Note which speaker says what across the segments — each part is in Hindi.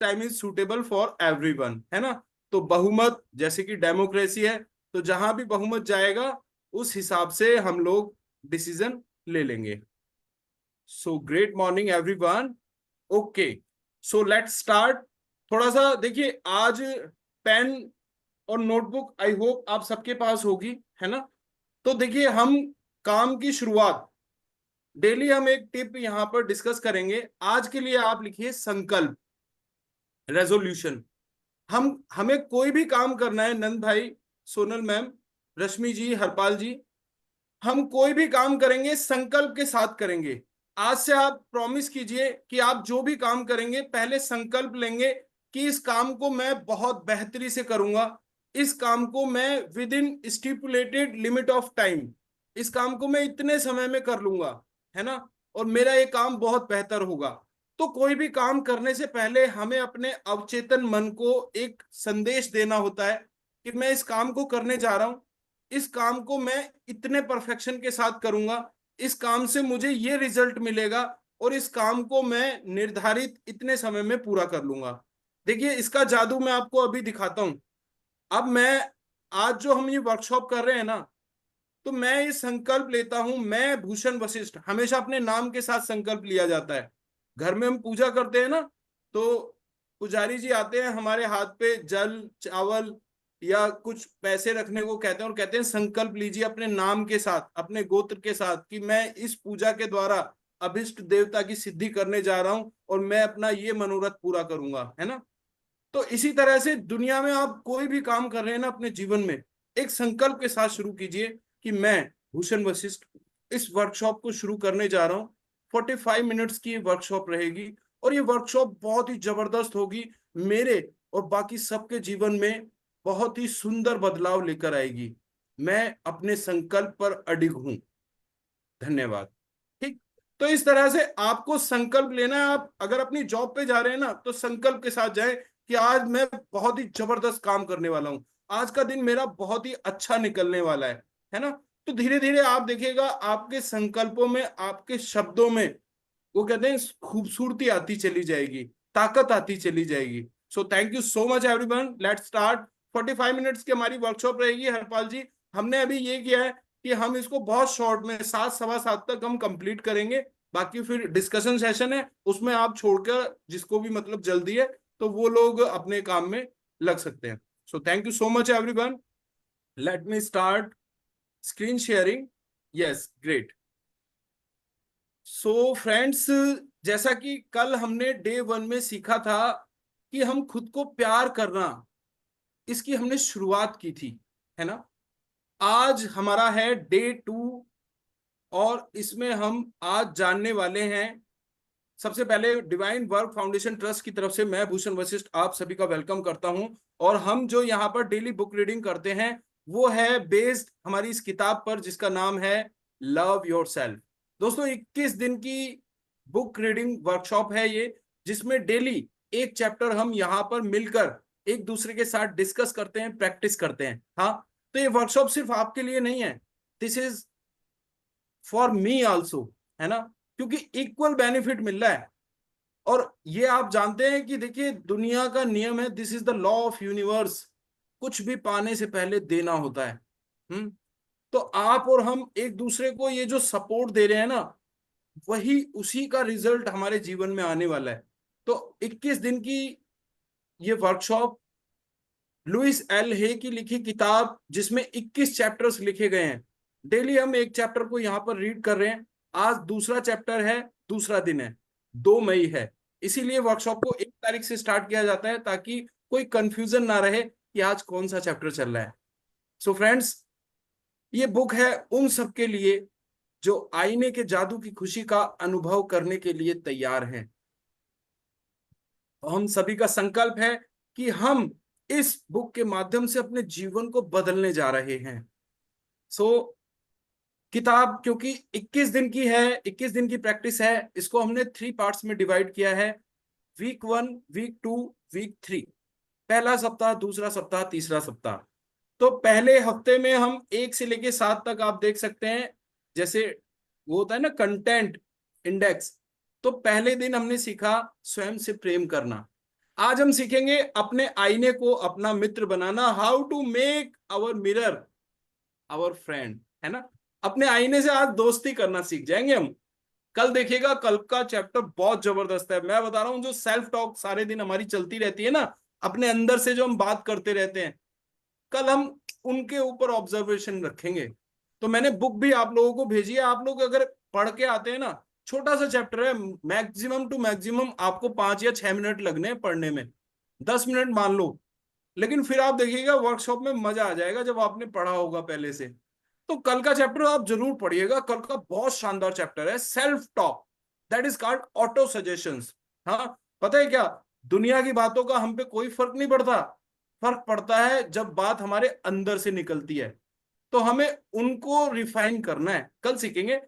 Speaker 1: Time is suitable for everyone, है ना। तो बहुमत जैसे कि डेमोक्रेसी है, तो जहां भी बहुमत जाएगा उस हिसाब से हम लोग डिसीजन ले लेंगे। So great morning everyone. Okay, so let's start. थोड़ा सा देखिए, आज पेन और नोटबुक आई होप आप सबके पास होगी, है ना। तो देखिए, हम काम की शुरुआत डेली हम एक टिप यहां पर डिस्कस करेंगे। आज के लिए आप लिखिए संकल्प, रेजोल्यूशन। हमें कोई भी काम करना है, नंद भाई, सोनल मैम, रश्मि जी, हरपाल जी, हम कोई भी काम करेंगे संकल्प के साथ करेंगे। आज से आप प्रॉमिस कीजिए कि आप जो भी काम करेंगे पहले संकल्प लेंगे कि इस काम को मैं बहुत बेहतरी से करूंगा, इस काम को मैं with in stipulated limit of time, इस काम को मैं इतने समय में कर लूंगा, है ना, और मेरा ये काम बहुत बेहतर होगा। तो कोई भी काम करने से पहले हमें अपने अवचेतन मन को एक संदेश देना होता है कि मैं इस काम को करने जा रहा हूं, इस काम को मैं इतने परफेक्शन के साथ करूंगा, इस काम से मुझे ये रिजल्ट मिलेगा, और इस काम को मैं निर्धारित इतने समय में पूरा कर लूंगा। देखिए, इसका जादू मैं आपको अभी दिखाता हूं। अब मैं, आज जो हम ये वर्कशॉप कर रहे हैं ना, तो मैं ये संकल्प लेता हूं, मैं भूषण वशिष्ठ, हमेशा अपने नाम के साथ संकल्प लिया जाता है। घर में हम पूजा करते हैं ना, तो पुजारी जी आते हैं, हमारे हाथ पे जल चावल या कुछ पैसे रखने को कहते हैं, और कहते हैं संकल्प लीजिए अपने नाम के साथ, अपने गोत्र के साथ, कि मैं इस पूजा के द्वारा अभिष्ट देवता की सिद्धि करने जा रहा हूं और मैं अपना ये मनोरथ पूरा करूंगा, है ना। तो इसी तरह से दुनिया में आप कोई भी काम कर रहे हैं ना अपने जीवन में, एक संकल्प के साथ शुरू कीजिए कि मैं भूषण वशिष्ठ इस वर्कशॉप को शुरू करने जा रहा हूँ। 45 मिनट्स की वर्कशॉप रहेगी, और ये वर्कशॉप बहुत ही जबरदस्त होगी, मेरे और बाकी सबके जीवन में बहुत ही सुंदर बदलाव लेकर आएगी। मैं अपने संकल्प पर अडिग हूं। धन्यवाद। ठीक। तो इस तरह से आपको संकल्प लेना है। आप अगर अपनी जॉब पे जा रहे हैं ना, तो संकल्प के साथ जाएं कि आज मैं बहुत ही जबरदस्त काम करने वाला हूं, आज का दिन मेरा बहुत ही अच्छा निकलने वाला है ना। तो धीरे धीरे आप देखिएगा आपके संकल्पों में, आपके शब्दों में, वो कहते हैं खूबसूरती आती चली जाएगी, ताकत आती चली जाएगी। सो thank you so much everyone, let's start. 45 minutes की हमारी वर्कशॉप रहेगी। हरपाल जी, हमने अभी ये किया है कि हम इसको बहुत शॉर्ट में 7 सवा 7 तक हम कंप्लीट करेंगे। बाकी फिर डिस्कशन सेशन है, उसमें आप छोड़कर जिसको भी मतलब जल्दी है तो वो लोग अपने काम में लग सकते हैं। सो thank you so much everyone, let me start screen sharing. Yes, great. So friends, जैसा कि कल हमने डे 1 में सीखा था कि हम खुद को प्यार करना, इसकी हमने शुरुआत की थी, है ना। आज हमारा है डे 2, और इसमें हम आज जानने वाले हैं। सबसे पहले डिवाइन वर्क फाउंडेशन ट्रस्ट की तरफ से मैं भूषण वशिष्ठ आप सभी का वेलकम करता हूं। और हम जो यहाँ पर डेली बुक रीडिंग करते हैं वो है बेस्ड हमारी इस किताब पर जिसका नाम है लव योरसेल्फ। दोस्तों, 21 दिन की बुक रीडिंग वर्कशॉप है ये, जिसमें डेली एक चैप्टर हम यहाँ पर मिलकर एक दूसरे के साथ डिस्कस करते हैं, प्रैक्टिस करते हैं। हाँ, तो ये वर्कशॉप सिर्फ आपके लिए नहीं है, this is for me also, है ना, क्योंकि इक्वल बेनिफिट मिल रहा है। और ये आप जानते हैं कि देखिए, दुनिया का नियम है, this is the law of universe, कुछ भी पाने से पहले देना होता है। तो आप और हम एक दूसरे को ये जो सपोर्ट दे रहे हैं ना, वही उसी का रिजल्ट हमारे जीवन में आने वाला है। तो 21 दिन की ये वर्कशॉप लुइस एल हे की लिखी किताब, जिसमें 21 चैप्टर्स लिखे गए हैं। डेली हम एक चैप्टर को यहाँ पर रीड कर रहे हैं। आज दूसरा चैप्टर है, दूसरा दिन है, 2 मई है। इसीलिए वर्कशॉप को 1 तारीख से स्टार्ट किया जाता है, ताकि कोई कंफ्यूजन ना रहे कि आज कौन सा चैप्टर चल रहा है। सो फ्रेंड्स, ये बुक है उन सबके लिए जो आईने के जादू की खुशी का अनुभव करने के लिए तैयार हैं। हम सभी का संकल्प है कि हम इस बुक के माध्यम से अपने जीवन को बदलने जा रहे हैं। सो किताब क्योंकि 21 दिन की है, 21 दिन की प्रैक्टिस है, इसको हमने 3 पार्ट्स में डिवाइड किया है। Week 1, week 2, week 3। पहला सप्ताह, दूसरा सप्ताह, तीसरा सप्ताह। तो पहले हफ्ते में हम 1 से लेके 7 तक आप देख सकते हैं, जैसे वो होता है ना कंटेंट इंडेक्स। तो पहले दिन हमने सीखा स्वयं से प्रेम करना। आज हम सीखेंगे अपने आईने को अपना मित्र बनाना, how to make our mirror our friend, है ना। अपने आईने से आज दोस्ती करना सीख जाएंगे हम। कल देखिएगा, कल का चैप्टर बहुत जबरदस्त है। मैं बता रहा हूं, जो सेल्फ टॉक सारे दिन हमारी चलती रहती है ना, अपने अंदर से जो हम बात करते रहते हैं, कल हम उनके ऊपर ऑब्जर्वेशन रखेंगे। तो मैंने बुक भी आप लोगों को भेजी है। आप लोग अगर पढ़ के आते हैं ना, छोटा सा चैप्टर है, मैक्सिमम टू मैक्सिमम आपको 5 या 6 मिनट लगने हैं पढ़ने में, 10 मिनट मान लो। लेकिन फिर आप देखिएगा वर्कशॉप में मजा आ जाएगा जब आपने पढ़ा होगा पहले से। तो कल का चैप्टर आप जरूर पढ़िएगा, कल का बहुत शानदार चैप्टर है, self talk, that is called auto suggestions. हाँ, पता है क्या, दुनिया की बातों का हम पे कोई फर्क नहीं पड़ता। फर्क पड़ता है जब बात हमारे अंदर से निकलती है, तो हमें उनको रिफाइन करना है। कल सीखेंगे।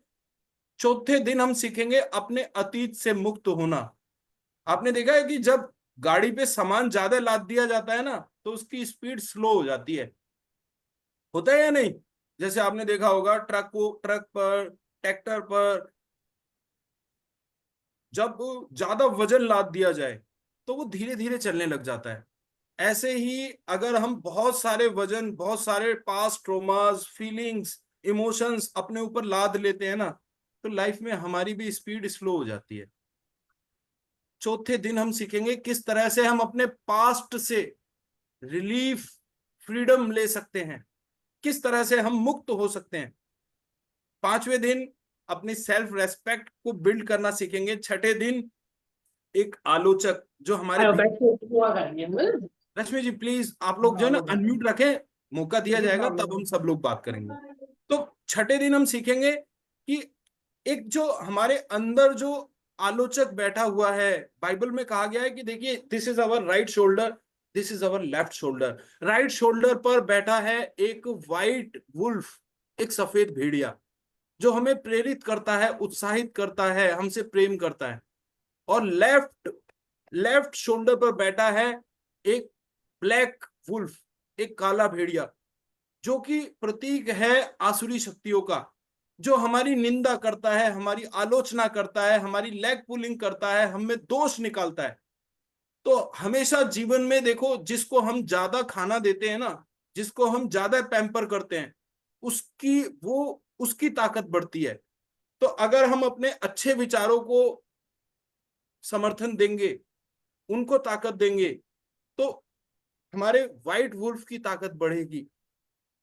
Speaker 1: चौथे दिन हम सीखेंगे अपने अतीत से मुक्त होना। आपने देखा है कि जब गाड़ी पे सामान ज्यादा लाद दिया जाता है ना, तो उसकी स्पीड स्लो हो जाती है, होता है या नहीं। जैसे आपने देखा होगा ट्रक पर, ट्रैक्टर पर, जब ज्यादा वजन लाद दिया जाए तो वो धीरे धीरे चलने लग जाता है। ऐसे ही अगर हम बहुत सारे वजन, बहुत सारे पास्ट ट्रोमास, फीलिंग्स, इमोशंस अपने ऊपर लाद लेते हैं ना, तो लाइफ में हमारी भी स्पीड स्लो हो जाती है। चौथे दिन हम सीखेंगे किस तरह से हम अपने पास्ट से रिलीफ, फ्रीडम ले सकते हैं, किस तरह से हम मुक्त हो सकते हैं। पांचवें दिन अपनी सेल्फ रेस्पेक्ट को बिल्ड करना सीखेंगे। छठे दिन एक आलोचक जो हमारे लक्ष्मी जी प्लीज आप लोग जो है ना अनम्यूट रखें, मौका दिया जाएगा तब हम सब लोग बात करेंगे। तो छठे दिन हम सीखेंगे कि एक जो हमारे अंदर जो आलोचक बैठा हुआ है, बाइबल में कहा गया है कि देखिए, this is our right shoulder, this is our left shoulder. Right shoulder पर बैठा है एक वाइट वुल्फ, एक सफेद भेड़िया, जो हमें प्रेरित करता है, उत्साहित करता है, हमसे प्रेम करता है। और लेफ्ट लेफ्ट शोल्डर पर बैठा है एक ब्लैक वुल्फ, एक काला भेड़िया, जो कि प्रतीक है आसुरी शक्तियों का, जो हमारी निंदा करता है, हमारी आलोचना करता है, हमारी लेग पुलिंग करता है, हमें दोष निकालता है। तो हमेशा जीवन में देखो, जिसको हम ज्यादा खाना देते हैं ना, जिसको हम ज्यादा पैम्पर करते हैं, उसकी ताकत बढ़ती है। तो अगर हम अपने अच्छे विचारों को समर्थन देंगे, उनको ताकत देंगे, तो हमारे व्हाइट वुल्फ की ताकत बढ़ेगी।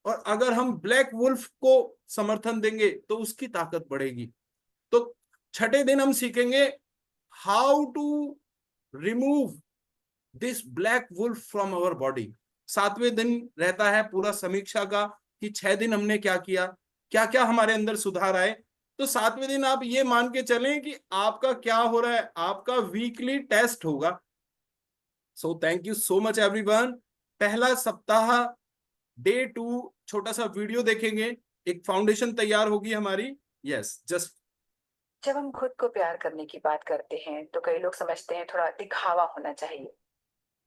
Speaker 1: और अगर हम ब्लैक वुल्फ को समर्थन देंगे तो उसकी ताकत बढ़ेगी। तो छठे दिन हम सीखेंगे how to remove this black wolf from our body. सातवें दिन रहता है पूरा समीक्षा का, कि 6 दिन हमने क्या किया, क्या क्या हमारे अंदर सुधार आए। तो सातवें दिन आप ये मान के चलें कि आपका क्या हो रहा है, आपका वीकली टेस्ट होगा। सो thank you so much everyone. पहला सप्ताह डे 2 छोटा सा वीडियो देखेंगे, एक फाउंडेशन तैयार होगी हमारी। यस, जस्ट
Speaker 2: जब हम खुद को प्यार करने की बात करते हैं तो कई लोग समझते हैं थोड़ा दिखावा होना चाहिए,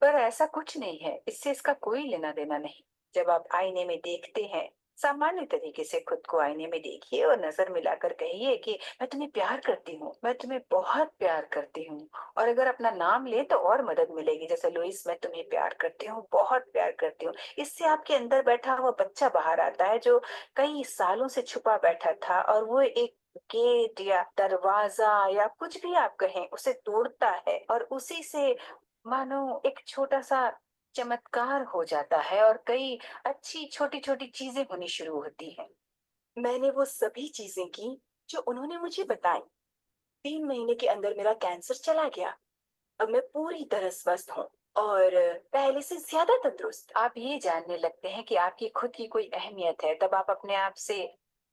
Speaker 2: पर ऐसा कुछ नहीं है। इससे इसका कोई लेना देना नहीं। जब आप आईने में देखते हैं, सामान्य तरीके से खुद को आईने में देखिए और नजर मिलाकर कहिए कि मैं तुम्हें प्यार करती हूँ, मैं तुम्हें बहुत प्यार करती हूँ। और अगर अपना नाम ले तो और मदद मिलेगी, जैसे लुइस, मैं तुम्हें प्यार करती हूँ, बहुत प्यार करती हूँ। इससे आपके अंदर बैठा हुआ बच्चा बाहर आता है, जो कई सालों से छुपा बैठा था, और वो एक गेट या दरवाजा या कुछ भी आप कहें उसे तोड़ता है, और उसी से मानो एक छोटा सा चमत्कार हो जाता है और कई अच्छी छोटी छोटी चीजें होनी शुरू होती हैं। मैंने वो सभी चीजें की जो उन्होंने मुझे बताई। 3 महीने के अंदर मेरा कैंसर चला गया। अब मैं पूरी तरह स्वस्थ हूँ और पहले से ज्यादा तंदुरुस्त। आप ये जानने लगते हैं कि आपकी खुद की कोई अहमियत है, तब आप अपने आप से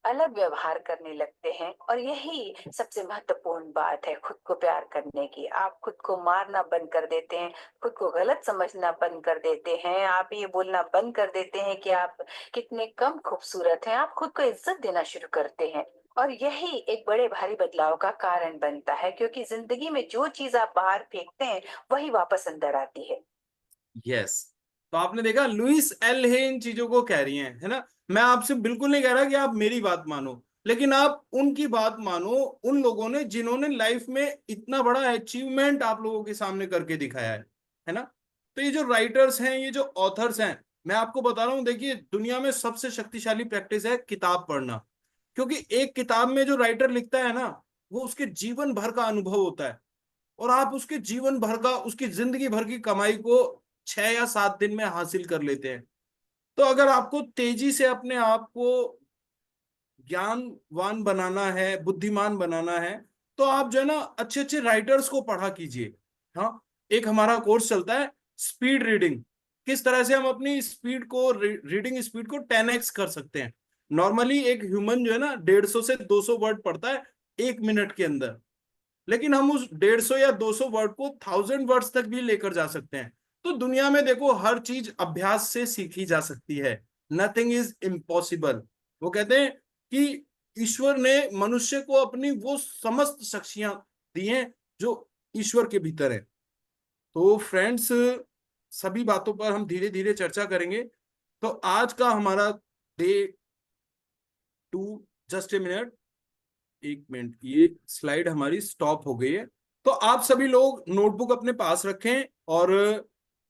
Speaker 2: अलग व्यवहार करने लगते हैं। और यही सबसे महत्वपूर्ण बात है खुद को प्यार करने की। आप खुद को मारना बंद कर देते हैं, खुद को गलत समझना बंद कर देते हैं, आप ये बोलना बंद कर देते हैं कि आप कितने कम खूबसूरत हैं। आप खुद को इज्जत देना शुरू करते हैं, और यही एक बड़े भारी बदलाव का कारण बनता है, क्योंकि जिंदगी में जो चीज आप बाहर फेंकते हैं वही वापस अंदर आती है।
Speaker 1: यस। तो आपने देखा, लुइस एल है इन चीजों को कह रही हैं, है ना। मैं आपसे बिल्कुल नहीं कह रहा कि आप मेरी बात मानो, लेकिन आप उनकी बात मानो, उन लोगों ने जिन्होंने लाइफ में इतना बड़ा अचीवमेंट आप लोगों के सामने करके दिखाया है। है ना। तो ये जो राइटर्स हैं, ये जो ऑथर्स हैं, मैं आपको बता रहा हूँ, देखिए दुनिया में सबसे शक्तिशाली प्रैक्टिस है किताब पढ़ना। क्योंकि एक किताब में जो राइटर लिखता है ना, वो उसके जीवन भर का अनुभव होता है, और आप उसके जीवन भर का, उसकी जिंदगी भर की कमाई को 6 या 7 दिन में हासिल कर लेते हैं। तो अगर आपको तेजी से अपने आप को ज्ञानवान बनाना है, बुद्धिमान बनाना है, तो आप जो है ना अच्छे अच्छे राइटर्स को पढ़ा कीजिए। हाँ, एक हमारा कोर्स चलता है स्पीड रीडिंग, किस तरह से हम अपनी स्पीड को, रीडिंग स्पीड को 10x कर सकते हैं। नॉर्मली एक ह्यूमन जो है ना 150 से 200 वर्ड पढ़ता है 1 मिनट के अंदर, लेकिन हम उस 150 या 200 वर्ड को 1000 वर्ड्स तक भी लेकर जा सकते हैं। तो दुनिया में देखो हर चीज अभ्यास से सीखी जा सकती है, नथिंग इज इम्पॉसिबल। वो कहते हैं कि ईश्वर ने मनुष्य को अपनी वो समस्त शक्तियां दी हैं जो ईश्वर के भीतर है। तो फ्रेंड्स, सभी बातों पर हम धीरे धीरे चर्चा करेंगे। तो आज का हमारा day 2, just a minute, 1 minute, ये स्लाइड हमारी स्टॉप हो गई है। तो आप सभी लोग नोटबुक अपने पास रखें और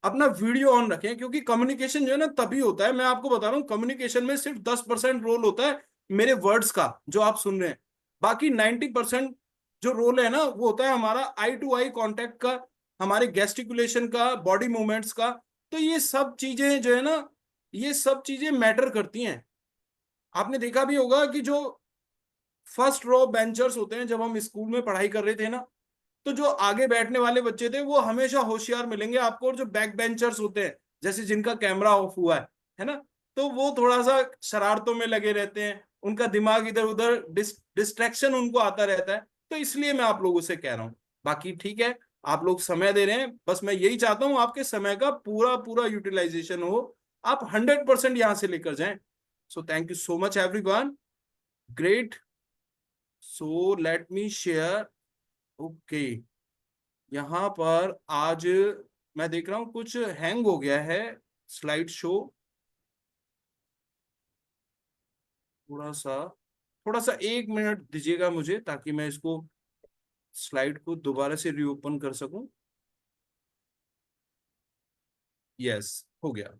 Speaker 1: अपना वीडियो ऑन रखें, क्योंकि कम्युनिकेशन जो है ना तभी होता है, मैं आपको बता रहा हूँ, कम्युनिकेशन में सिर्फ 10% रोल होता है मेरे वर्ड्स का जो आप सुन रहे हैं। बाकी 90% जो रोल है ना वो होता है हमारा आई टू आई कॉन्टेक्ट का, हमारे गेस्टिकुलेशन का, बॉडी मूवमेंट्स का। तो ये सब चीजें जो है ना, ये सब चीजें मैटर करती हैं। आपने देखा भी होगा कि जो फर्स्ट रो बेंचर्स होते हैं, जब हम स्कूल में पढ़ाई कर रहे थे ना, तो जो आगे बैठने वाले बच्चे थे वो हमेशा होशियार मिलेंगे आपको, और जो बैक बेंचर्स होते हैं, जैसे जिनका कैमरा ऑफ हुआ है ना, तो वो थोड़ा सा शरारतों में लगे रहते हैं, उनका दिमाग इधर उधर डिस्ट्रैक्शन उनको आता रहता है। तो इसलिए मैं आप लोगों से कह रहा हूँ। बाकी ठीक है, आप लोग समय दे रहे हैं, बस मैं यही चाहता हूँ आपके समय का पूरा पूरा यूटिलाइजेशन हो, आप 100% यहां से लेकर जाएं। सो thank you so much everyone, great. So let me share. Okay, यहाँ पर आज मैं देख रहा हूँ कुछ हैंग हो गया है स्लाइड शो, थोड़ा सा, थोड़ा सा 1 मिनट दीजिएगा मुझे, ताकि मैं इसको, स्लाइड को दोबारा से रीओपन कर सकूं। यस, हो गया।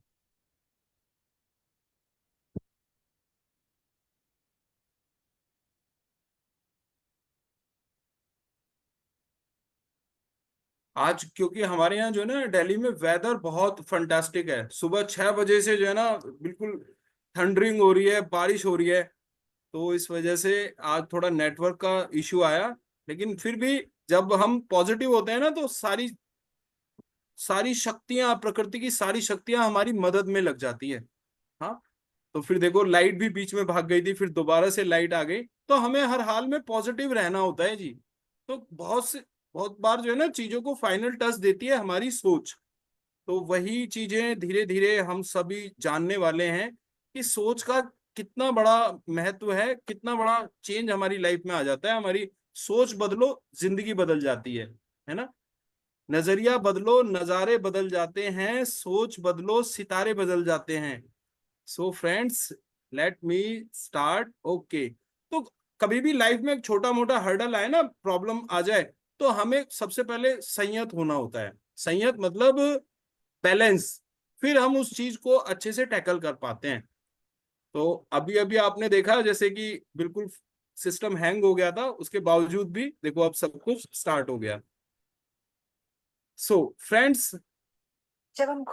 Speaker 1: आज क्योंकि हमारे यहाँ जो है ना दिल्ली में वेदर बहुत फंटास्टिक है, सुबह 6 बजे से जो है ना बिल्कुल थंडरिंग हो रही है, बारिश हो रही है। तो इस वजह से आज थोड़ा नेटवर्क का इश्यू आया, लेकिन फिर भी जब हम पॉजिटिव होते हैं ना, तो सारी सारी शक्तियां, प्रकृति की सारी शक्तियां हमारी मदद में लग जाती है। हाँ, तो फिर देखो लाइट भी बीच में भाग गई थी, फिर दोबारा से लाइट आ गई। तो हमें हर हाल में पॉजिटिव रहना होता है जी। तो बहुत बार जो है ना चीजों को फाइनल टच देती है हमारी सोच। तो वही चीजें धीरे धीरे हम सभी जानने वाले हैं कि सोच का कितना बड़ा महत्व है, कितना बड़ा चेंज हमारी लाइफ में आ जाता है। हमारी सोच बदलो, जिंदगी बदल जाती है ना। नजरिया बदलो, नजारे बदल जाते हैं, सोच बदलो, सितारे बदल जाते हैं। So friends, let me start. Okay, तो कभी भी लाइफ में एक छोटा मोटा हर्डल आए ना, प्रॉब्लम आ जाए, तो हमें सबसे पहले संयत होना होता है। संयत मतलब बैलेंस, फिर हम उस चीज को अच्छे से टैकल कर पाते हैं। तो अभी अभी आपने देखा जैसे कि बिल्कुल सिस्टम हैंग हो गया था, उसके बावजूद भी देखो अब सब कुछ स्टार्ट हो गया। सो फ्रेंड्स,
Speaker 2: जब हम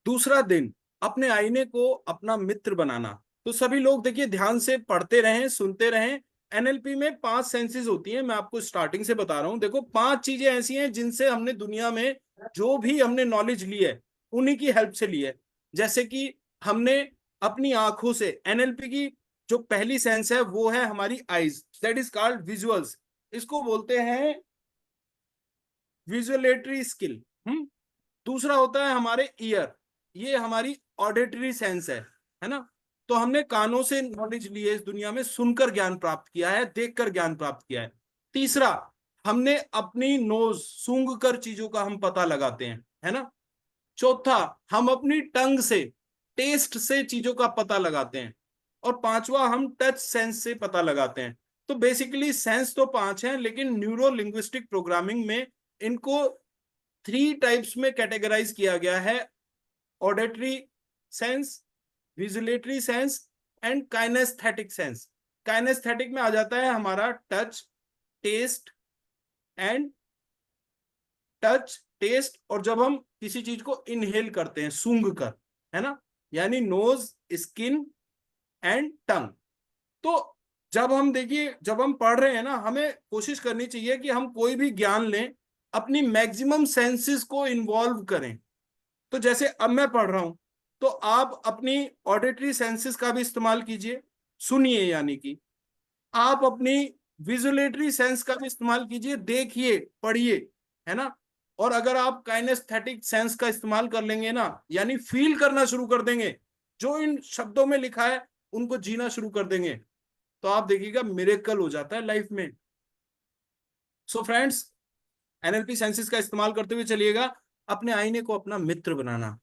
Speaker 1: दूसरा दिन, अपने आईने को अपना मित्र बनाना। तो सभी लोग देखिए ध्यान से पढ़ते रहें, सुनते रहें। एनएलपी में 5 सेंसेस होती हैं, मैं आपको स्टार्टिंग से बता रहा हूं। देखो 5 चीजें ऐसी हैं जिनसे हमने दुनिया में जो भी हमने नॉलेज ली है उन्हीं की हेल्प से ली है। जैसे कि हमने अपनी आंखों से, एनएलपी की जो पहली सेंस है वो है हमारी eyes, that is called visuals. इसको बोलते हैं विजुअलेटरी स्किल। दूसरा होता है हमारे ईयर, ये हमारी ऑडिटरी सेंस है ना। तो हमने कानों से नॉलेज ली है, इस दुनिया में सुनकर ज्ञान प्राप्त किया है, देखकर ज्ञान प्राप्त किया है। तीसरा, हमने अपनी नोज सूंघ कर चीजों का हम पता लगाते हैं, है ना। चौथा, हम अपनी टंग से, टेस्ट से चीजों का पता लगाते हैं। और पांचवा, हम टच सेंस से पता लगाते हैं। तो बेसिकली सेंस तो 5 हैं, लेकिन न्यूरो लिंग्विस्टिक प्रोग्रामिंग में इनको 3 टाइप्स में कैटेगराइज किया गया है, auditory sense, visulatory sense and kinaesthetic sense. Kinaesthetic में आ जाता है हमारा touch, taste and touch, taste, और जब हम किसी चीज को इनहेल करते हैं सूंघ कर, है ना, यानी नोज, स्किन एंड टंग। तो जब हम देखिए, जब हम पढ़ रहे हैं ना, हमें कोशिश करनी चाहिए कि हम कोई भी ज्ञान लें अपनी मैक्सिमम सेंसेस को इन्वॉल्व करें। तो जैसे अब मैं पढ़ रहा हूं, तो आप अपनी ऑडिटरी सेंसेस का भी इस्तेमाल कीजिए, सुनिए, यानी कि आप अपनी विजुलेटरी सेंस का भी इस्तेमाल कीजिए, देखिए, पढ़िए, है ना। और अगर आप काइनेस्थेटिक सेंस का इस्तेमाल कर लेंगे ना, यानी फील करना शुरू कर देंगे, जो इन शब्दों में लिखा है उनको जीना शुरू कर देंगे, तो आप देखिएगा मिरेकल हो जाता है लाइफ में। सो फ्रेंड्स, एनएलपी सेंसेस का इस्तेमाल करते हुए चलिएगा अपने आईने को अपना मित्र बनाना।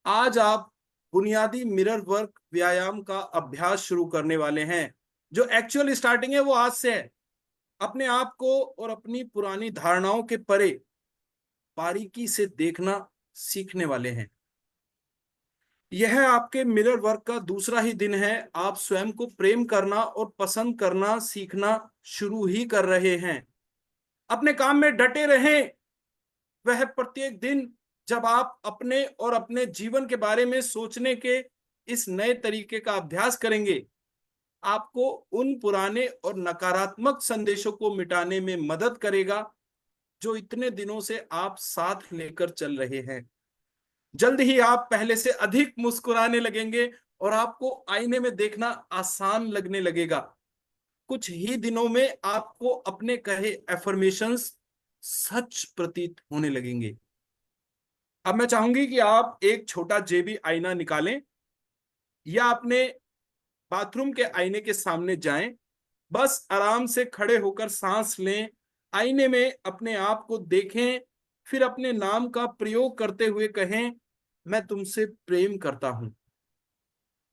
Speaker 1: आज आप बुनियादी मिरर वर्क व्यायाम का अभ्यास शुरू करने वाले हैं। जो एक्चुअल स्टार्टिंग है वो आज से है। अपने आप को और अपनी पुरानी धारणाओं के परे बारीकी से देखना सीखने वाले हैं। यह आपके मिरर वर्क का दूसरा ही दिन है। आप स्वयं को प्रेम करना और पसंद करना सीखना शुरू ही कर रहे हैं। अपने काम में डटे रहें। वह प्रत्येक दिन जब आप अपने और अपने जीवन के बारे में सोचने के इस नए तरीके का अभ्यास करेंगे, आपको उन पुराने और नकारात्मक संदेशों को मिटाने में मदद करेगा जो इतने दिनों से आप साथ लेकर चल रहे हैं। जल्द ही आप पहले से अधिक मुस्कुराने लगेंगे और आपको आईने में देखना आसान लगने लगेगा। कुछ ही दिनों में आपको अपने कहे एफर्मेशंस सच प्रतीत होने लगेंगे। अब मैं चाहूंगी कि आप एक छोटा जेबी आईना निकालें या अपने बाथरूम के आईने के सामने जाएं। बस आराम से खड़े होकर सांस लें, आईने में अपने आप को देखें, फिर अपने नाम का प्रयोग करते हुए कहें, मैं तुमसे प्रेम करता हूं,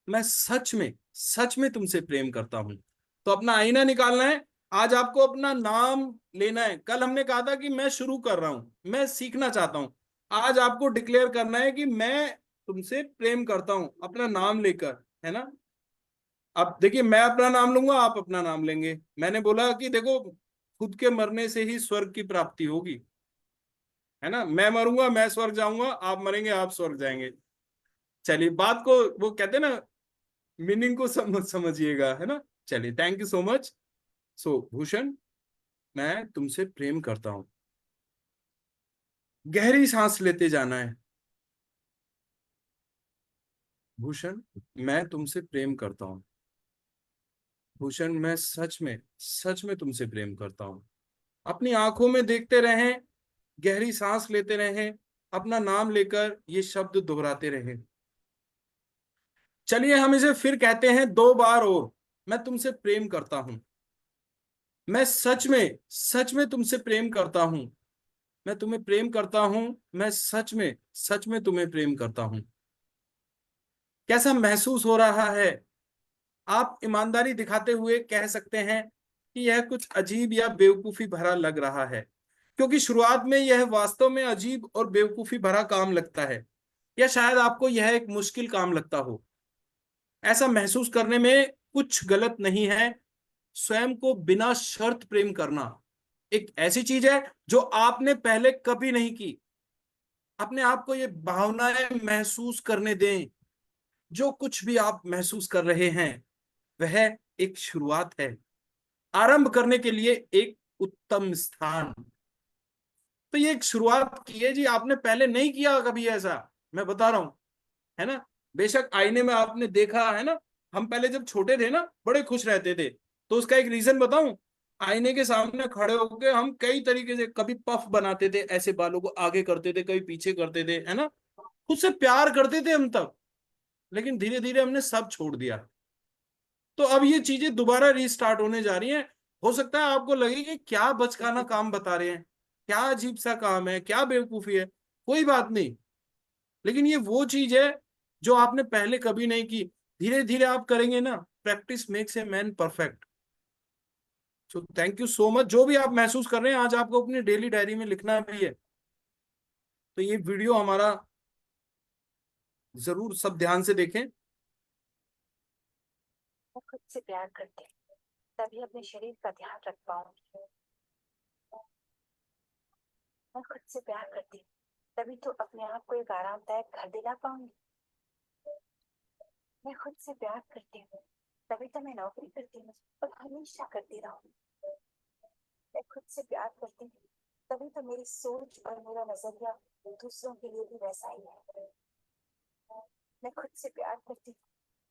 Speaker 1: मैं सच में तुमसे प्रेम करता हूं। तो अपना आईना निकालना है। आज आपको अपना नाम लेना है। कल हमने कहा था कि मैं शुरू कर रहा हूं, मैं सीखना चाहता हूं। आज आपको डिक्लेयर करना है कि मैं तुमसे प्रेम करता हूं, अपना नाम लेकर, है ना। अब देखिए, मैं अपना नाम लूंगा, आप अपना नाम लेंगे। मैंने बोला कि देखो, खुद के मरने से ही स्वर्ग की प्राप्ति होगी, है ना। मैं मरूंगा, मैं स्वर्ग जाऊंगा, आप मरेंगे, आप स्वर्ग जाएंगे। चलिए, बात को, वो कहते हैं ना, मीनिंग को समझिएगा, है ना। चलिए, थैंक यू सो मच। सो भूषण, मैं तुमसे प्रेम करता हूं। गहरी सांस लेते जाना है। भूषण, मैं तुमसे प्रेम करता हूं। भूषण, मैं सच में तुमसे प्रेम करता हूं। अपनी आंखों में देखते रहें, गहरी सांस लेते रहें, अपना नाम लेकर ये शब्द दोहराते रहें। चलिए, हम इसे फिर कहते हैं 2 बार और। मैं तुमसे प्रेम करता हूं। मैं सच में तुमसे प्रेम करता हूं। मैं तुम्हें प्रेम करता हूं। मैं सच में तुम्हें प्रेम करता हूं। कैसा महसूस हो रहा है? आप ईमानदारी दिखाते हुए कह सकते हैं कि यह कुछ अजीब या बेवकूफी भरा लग रहा है, क्योंकि शुरुआत में यह वास्तव में अजीब और बेवकूफी भरा काम लगता है, या शायद आपको यह एक मुश्किल काम लगता हो। ऐसा महसूस करने में कुछ गलत नहीं है। स्वयं को बिना शर्त प्रेम करना एक ऐसी चीज है जो आपने पहले कभी नहीं की। अपने आप को ये भावनाएं महसूस करने दें। जो कुछ भी आप महसूस कर रहे हैं वह एक शुरुआत है, आरंभ करने के लिए एक उत्तम स्थान। तो ये एक शुरुआत की है जी, आपने पहले नहीं किया कभी ऐसा, मैं बता रहा हूं, है ना। बेशक आईने में आपने देखा है ना, हम पहले जब छोटे थे ना बड़े खुश रहते थे। तो उसका एक रीजन बताऊं, आईने के सामने खड़े होकर हम कई तरीके से, कभी पफ बनाते थे, ऐसे बालों को आगे करते थे, कभी पीछे करते थे, है ना। खुद से प्यार करते थे हम तब। लेकिन धीरे धीरे हमने सब छोड़ दिया। तो अब ये चीजें दोबारा रीस्टार्ट होने जा रही हैं। हो सकता है आपको लगे कि क्या बचकाना काम बता रहे हैं, क्या अजीब सा काम है, क्या बेवकूफी है। कोई बात नहीं, लेकिन ये वो चीज है जो आपने पहले कभी नहीं की। धीरे धीरे आप करेंगे ना, practice makes a man perfect. So thank you so much. जो भी आप महसूस कर रहे हैं, आज आपको अपनी डेली डायरी में लिखना भी है। तो ये वीडियो हमारा जरूर सब ध्यान से देखें।
Speaker 2: मैं खुद से प्यार करती हूँ तभी अपने शरीर का ध्यान रख पाऊंगी। मैं खुद से प्यार करती हूँ तभी तो अपने आप को एक आरामदायक घर दिला पाऊंगी। मैं खुद से प्यार करती हूँ तभी तो मैं नौकरी करती हूँ और हमेशा करती रहूंगी। मैं खुद से प्यार करती हूँ तभी तो मेरी सोच और मेरा नजरिया दूसरों के लिए भी वैसा ही है। मैं खुद से प्यार करती हूँ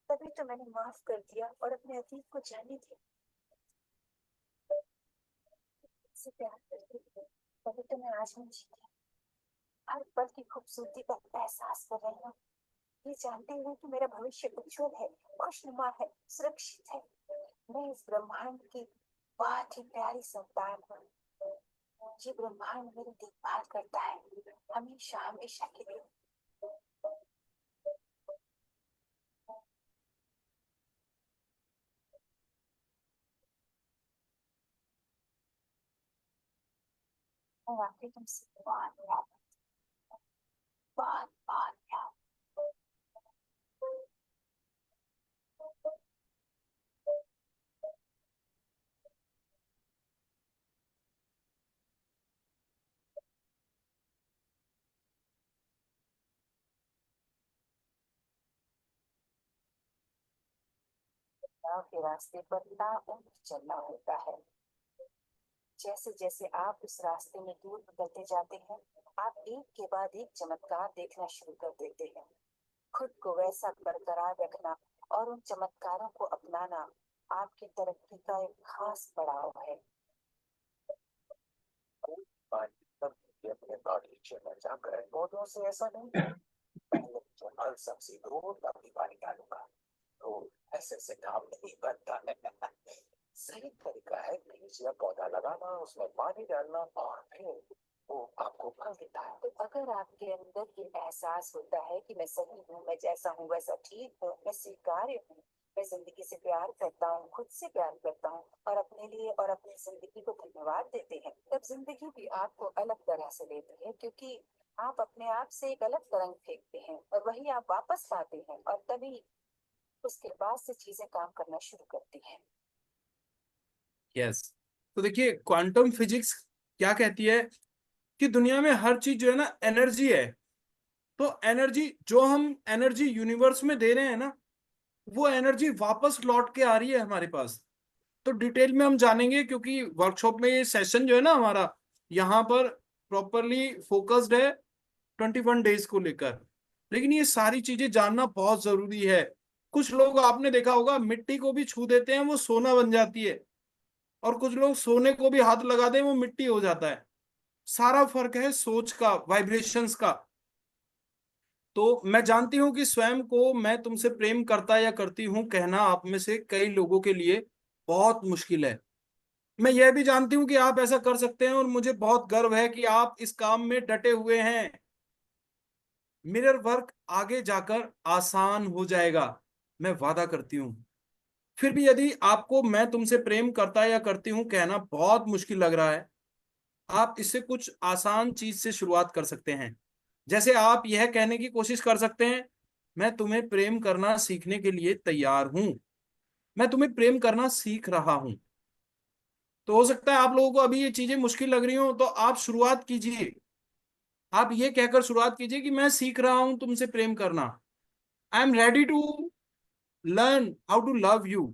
Speaker 2: तभी तो मैंने माफ कर दिया और अपने अतीत को जाने दिया। खुद से प्यार करती हूँ तभी तो मैं आज भी जीती हूँ। हर पल की खूबसूरती का एहसास कर रही हूँ, ये जानते हुए कि मेरा भविष्य उज्जवल है, खुशनुमा है, सुरक्षित है। मैं इस ब्रह्मांड की बहुत ही प्यारी संतान हूँ। ये ब्रह्मांड मेरी देखभाल करता है, हमेशा हमेशा के लिए। मैं वाकई तुमसे बहुत प्यार बहुत बहुत प्यार। गाँव के रास्ते पर ताउम्र चलना होता है। जैसे जैसे आप उस रास्ते में दूर निकलते जाते हैं, आप एक के बाद एक चमत्कार देखना शुरू कर देते हैं। खुद को वैसा बरकरार रखना और उन चमत्कारों को अपनाना आपकी तरक्की का एक खास पड़ाव है। तब भी अपने बागीचे में जाकर पौधों से ऐसा नहीं है, पहले जो फल सब्जी दो तभी पानी डालूंगा, तो ऐसे से काम नहीं बनता है। सही तरीका है बीज या पौधा लगाना, उसमें पानी डालना और फिर वो आपको फल देता है। तो अगर आपके अंदर ये एहसास होता है कि मैं सही हूँ, मैं जैसा हूँ वैसा ठीक हूँ, मैं स्वीकार्य हूँ, मैं जिंदगी से प्यार करता हूँ, खुद से प्यार करता हूँ और अपने लिए और अपनी जिंदगी को धन्यवाद देते हैं, तब जिंदगी भी आपको अलग तरह से लेती है, क्योंकि आप अपने आप से एक अलग तरंग फेंकते हैं और वही आप वापस पाते हैं और तभी उसके बाद से चीजें काम करना शुरू करती हैं।
Speaker 1: यस। तो देखिए, क्वांटम फिजिक्स क्या कहती है कि दुनिया में हर चीज जो है ना एनर्जी है। तो एनर्जी जो हम एनर्जी यूनिवर्स में दे रहे हैं ना, वो एनर्जी वापस लौट के आ रही है हमारे पास। तो डिटेल में हम जानेंगे, क्योंकि वर्कशॉप में ये सेशन जो है ना हमारा, यहाँ पर प्रॉपरली फोकस्ड है 21 डेज को लेकर। लेकिन ये सारी चीजें जानना बहुत जरूरी है। कुछ लोग आपने देखा होगा मिट्टी को भी छू देते हैं, वो सोना बन जाती है। और कुछ लोग सोने को भी हाथ लगा दें, वो मिट्टी हो जाता है। सारा फर्क है सोच का, वाइब्रेशंस का। तो मैं जानती हूं कि स्वयं को मैं तुमसे प्रेम करता या करती हूं कहना आप में से कई लोगों के लिए बहुत मुश्किल है। मैं यह भी जानती हूं कि आप ऐसा कर सकते हैं, और मुझे बहुत गर्व है कि आप इस काम में डटे हुए हैं। मिरर वर्क आगे जाकर आसान हो जाएगा, मैं वादा करती हूँ। फिर भी यदि आपको मैं तुमसे प्रेम करता या करती हूँ कहना बहुत मुश्किल लग रहा है, आप इससे कुछ आसान चीज से शुरुआत कर सकते हैं। जैसे आप यह कहने की कोशिश कर सकते हैं, मैं तुम्हें प्रेम करना सीखने के लिए तैयार हूं, मैं तुम्हें प्रेम करना सीख रहा हूं। तो हो सकता है आप लोगों को अभी ये चीजें मुश्किल लग रही हो, तो आप शुरुआत कीजिए। आप ये कहकर शुरुआत कीजिए कि मैं सीख रहा हूं तुमसे प्रेम करना। I am ready to learn how to love you.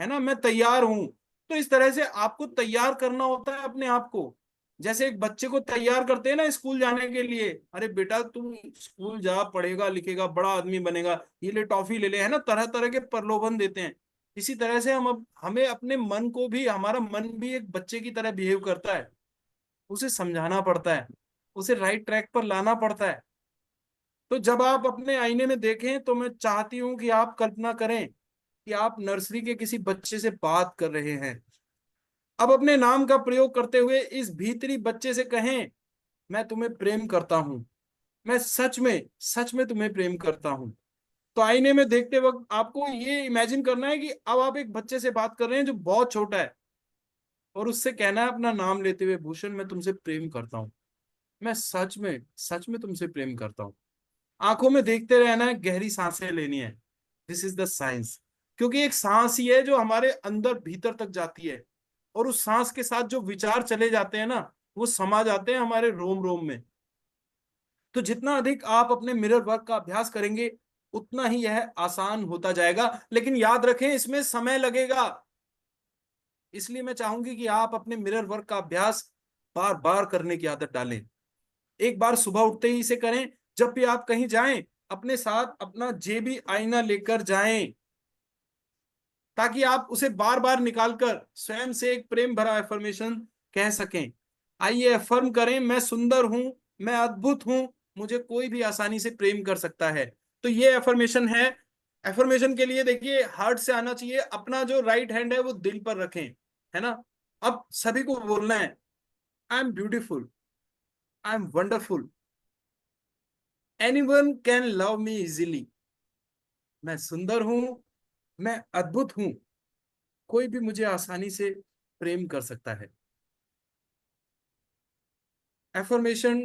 Speaker 1: है ना, मैं तैयार हूं। तो इस तरह से आपको तैयार करना होता है अपने आप को। जैसे एक बच्चे को तैयार करते हैं ना स्कूल जाने के लिए, अरे बेटा तू स्कूल जा, पढ़ेगा लिखेगा बड़ा आदमी बनेगा, ये ले टॉफी ले ले, है ना, तरह तरह के प्रलोभन देते हैं। इसी तरह से हम अब हमें अपने मन को भी, हमारा मन भी एक बच्चे की तरह बिहेव करता है। उसे समझाना पड़ता है, उसे राइट ट्रैक पर लाना पड़ता है। तो जब आप अपने आईने में देखें, तो मैं चाहती हूं कि आप कल्पना करें कि आप नर्सरी के किसी बच्चे से बात कर रहे हैं। अब अपने नाम का प्रयोग करते हुए इस भीतरी बच्चे से कहें, मैं तुम्हें प्रेम करता हूं, मैं सच में तुम्हें प्रेम करता हूं। तो आईने में देखते वक्त आपको ये इमेजिन करना है कि अब आप एक बच्चे से बात कर रहे हैं जो बहुत छोटा है, और उससे कहना है अपना नाम लेते हुए, भूषण मैं तुमसे प्रेम करता हूं। मैं सच में तुमसे प्रेम करता हूँ। आंखों में देखते रहना है, गहरी सांसें लेनी है। This is the science. क्योंकि एक सांस ही है जो हमारे अंदर भीतर तक जाती है, और उस सांस के साथ जो विचार चले जाते हैं ना, वो समा जाते हैं हमारे रोम रोम में। तो जितना अधिक आप अपने मिरर वर्क का अभ्यास करेंगे, उतना ही यह आसान होता जाएगा। लेकिन याद रखें, इसमें समय लगेगा। इसलिए मैं चाहूंगी कि आप अपने मिरर वर्क का अभ्यास बार बार करने की आदत डालें। एक बार सुबह उठते ही इसे करें। जब भी आप कहीं जाएं, अपने साथ अपना जेबी आईना लेकर जाएं, ताकि आप उसे बार बार निकालकर स्वयं से एक प्रेम भरा एफर्मेशन कह सकें। आइए अफर्म करें, मैं सुंदर हूं, मैं अद्भुत हूं, मुझे कोई भी आसानी से प्रेम कर सकता है। तो ये एफर्मेशन है। एफर्मेशन के लिए देखिए, हार्ट से आना चाहिए। अपना जो राइट हैंड है वो दिल पर रखें, है ना। अब सभी को बोलना है, I am beautiful, I am wonderful, anyone can love me easily. मैं सुंदर हूं, मैं अद्भुत हूं, कोई भी मुझे आसानी से प्रेम कर सकता है। Affirmation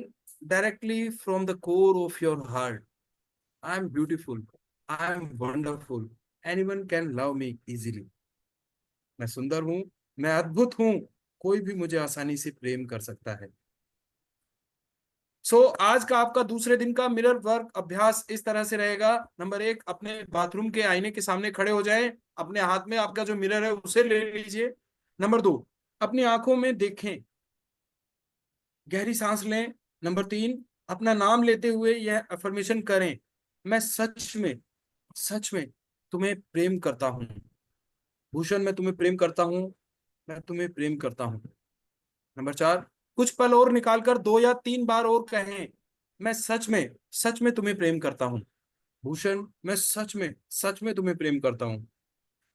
Speaker 1: directly from the core of your heart. I am beautiful, I am wonderful, anyone can love me easily. मैं सुंदर हूं, मैं अद्भुत हूं, कोई भी मुझे आसानी से प्रेम कर सकता है। आज का आपका दूसरे दिन का मिरर वर्क अभ्यास इस तरह से रहेगा। नंबर 1, अपने बाथरूम के आईने के सामने खड़े हो जाएं। अपने हाथ में आपका जो मिरर है उसे ले लीजिए। नंबर 2, अपनी आंखों में देखें, गहरी सांस लें। नंबर 3, अपना नाम लेते हुए यह अफर्मेशन करें, मैं सच में तुम्हें प्रेम करता हूं। भूषण, मैं तुम्हें प्रेम करता हूं, मैं तुम्हें प्रेम करता हूं। नंबर 4, कुछ पल और निकालकर 2 या 3 बार और कहें, मैं सच में तुम्हें प्रेम करता हूं। भूषण, मैं सच में तुम्हें प्रेम करता हूं।